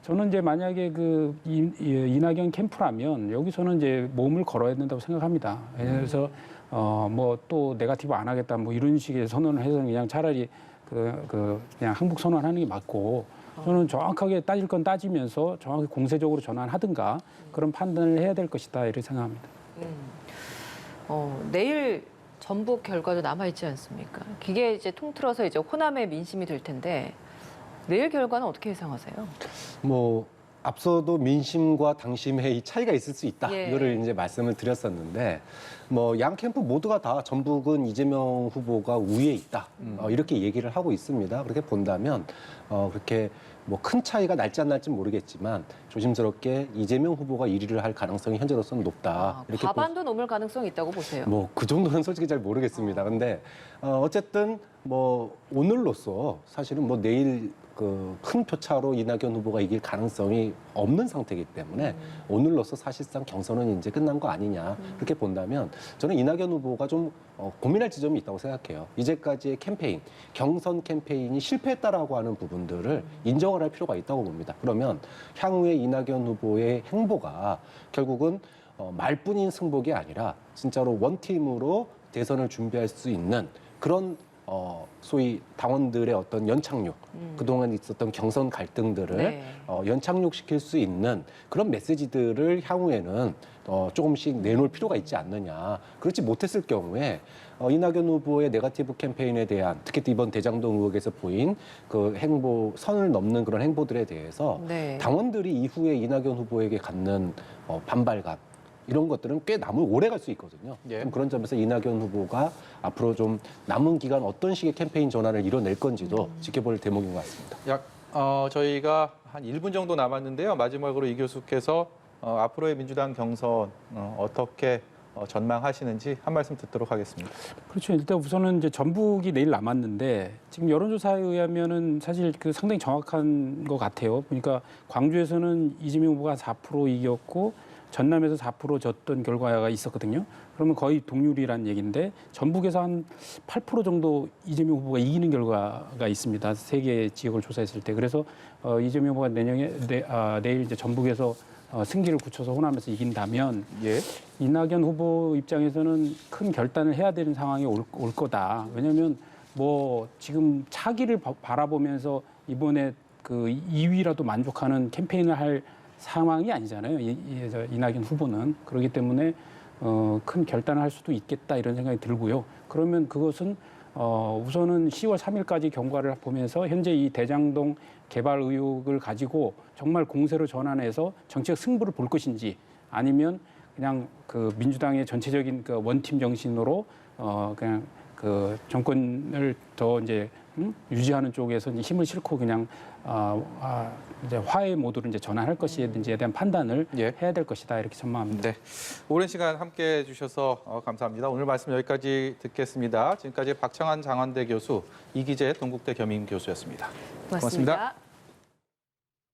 저는 이제 만약에 그 이낙연 캠프라면 여기서는 이제 몸을 걸어야 된다고 생각합니다. 그래서 뭐 또 네거티브 안 하겠다 뭐 이런 식의 선언을 해서 그냥 차라리 그냥 항복 선언하는 게 맞고 저는 정확하게 따질 건 따지면서 정확히 공세적으로 전환하든가 그런 판단을 해야 될 것이다 이렇게 생각합니다. 내일 전북 결과도 남아있지 않습니까? 이게 이제 통틀어서 이제 호남의 민심이 될 텐데 내일 결과는 어떻게 예상하세요? 뭐 앞서도 민심과 당심의 이 차이가 있을 수 있다. 예. 이거를 이제 말씀을 드렸었는데 뭐 양 캠프 모두가 다 전북은 이재명 후보가 우위에 있다. 이렇게 얘기를 하고 있습니다. 그렇게 본다면 그렇게 뭐 큰 차이가 날지 안 날지 모르겠지만 조심스럽게 이재명 후보가 1위를 할 가능성이 현재로서는 높다. 이렇게 과반도 넘을 가능성이 있다고 보세요. 뭐 그 정도는 솔직히 잘 모르겠습니다. 근데 어쨌든 뭐 오늘로써 사실은 뭐 내일 그 큰 표차로 이낙연 후보가 이길 가능성이 없는 상태이기 때문에 오늘로써 사실상 경선은 이제 끝난 거 아니냐 그렇게 본다면 저는 이낙연 후보가 좀 고민할 지점이 있다고 생각해요. 이제까지의 캠페인, 경선 캠페인이 실패했다라고 하는 부분들을 인정을 할 필요가 있다고 봅니다. 그러면 향후에 이낙연 후보의 행보가 결국은 말뿐인 승복이 아니라 진짜로 원팀으로 대선을 준비할 수 있는 그런 소위 당원들의 어떤 연착륙, 그동안 있었던 경선 갈등들을 네. 연착륙시킬 수 있는 그런 메시지들을 향후에는 조금씩 내놓을 필요가 있지 않느냐. 그렇지 못했을 경우에 이낙연 후보의 네거티브 캠페인에 대한 특히 이번 대장동 의혹에서 보인 그 행보, 선을 넘는 그런 행보들에 대해서 네. 당원들이 이후에 이낙연 후보에게 갖는 반발감, 이런 것들은 꽤 오래 갈 수 있거든요. 예. 좀 그런 점에서 이낙연 후보가 앞으로 좀 남은 기간 어떤 식의 캠페인 전환을 이뤄낼 건지도 지켜볼 대목인 것 같습니다. 저희가 한 1분 정도 남았는데요. 마지막으로 이 교수께서 앞으로의 민주당 경선 어떻게 전망하시는지 한 말씀 듣도록 하겠습니다. 그렇죠. 일단 우선은 이제 전북이 내일 남았는데 지금 여론조사에 의하면은 사실 그 상당히 정확한 것 같아요. 그러니까 광주에서는 이재명 후보가 4% 이겼고 전남에서 4% 졌던 결과가 있었거든요. 그러면 거의 동률이라는 얘기인데 전북에서 한 8% 정도 이재명 후보가 이기는 결과가 있습니다. 3개 지역을 조사했을 때. 그래서 이재명 후보가 내일 이제 전북에서 승기를 굳혀서 호남에서 이긴다면 예. 이낙연 후보 입장에서는 큰 결단을 해야 되는 상황이 올 거다. 왜냐하면 뭐 지금 차기를 바라보면서 이번에 그 2위라도 만족하는 캠페인을 할 상황이 아니잖아요. 이낙연 후보는. 그렇기 때문에 큰 결단을 할 수도 있겠다 이런 생각이 들고요. 그러면 그것은 우선은 10월 3일까지 경과를 보면서 현재 이 대장동 개발 의혹을 가지고 정말 공세로 전환해서 정치적 승부를 볼 것인지 아니면 그냥 그 민주당의 전체적인 그 원팀 정신으로 그냥 그 정권을 더 이제 유지하는 쪽에서 이제 힘을 싣고 그냥 이제 화해 모드로 이제 전환할 것인지에 대한 판단을 해야 될 것이다 이렇게 전망합니다. 네, 오랜 시간 함께해 주셔서 감사합니다. 오늘 말씀 여기까지 듣겠습니다. 지금까지 박창환 장안대 교수, 이기재 동국대 겸임 교수였습니다. 고맙습니다.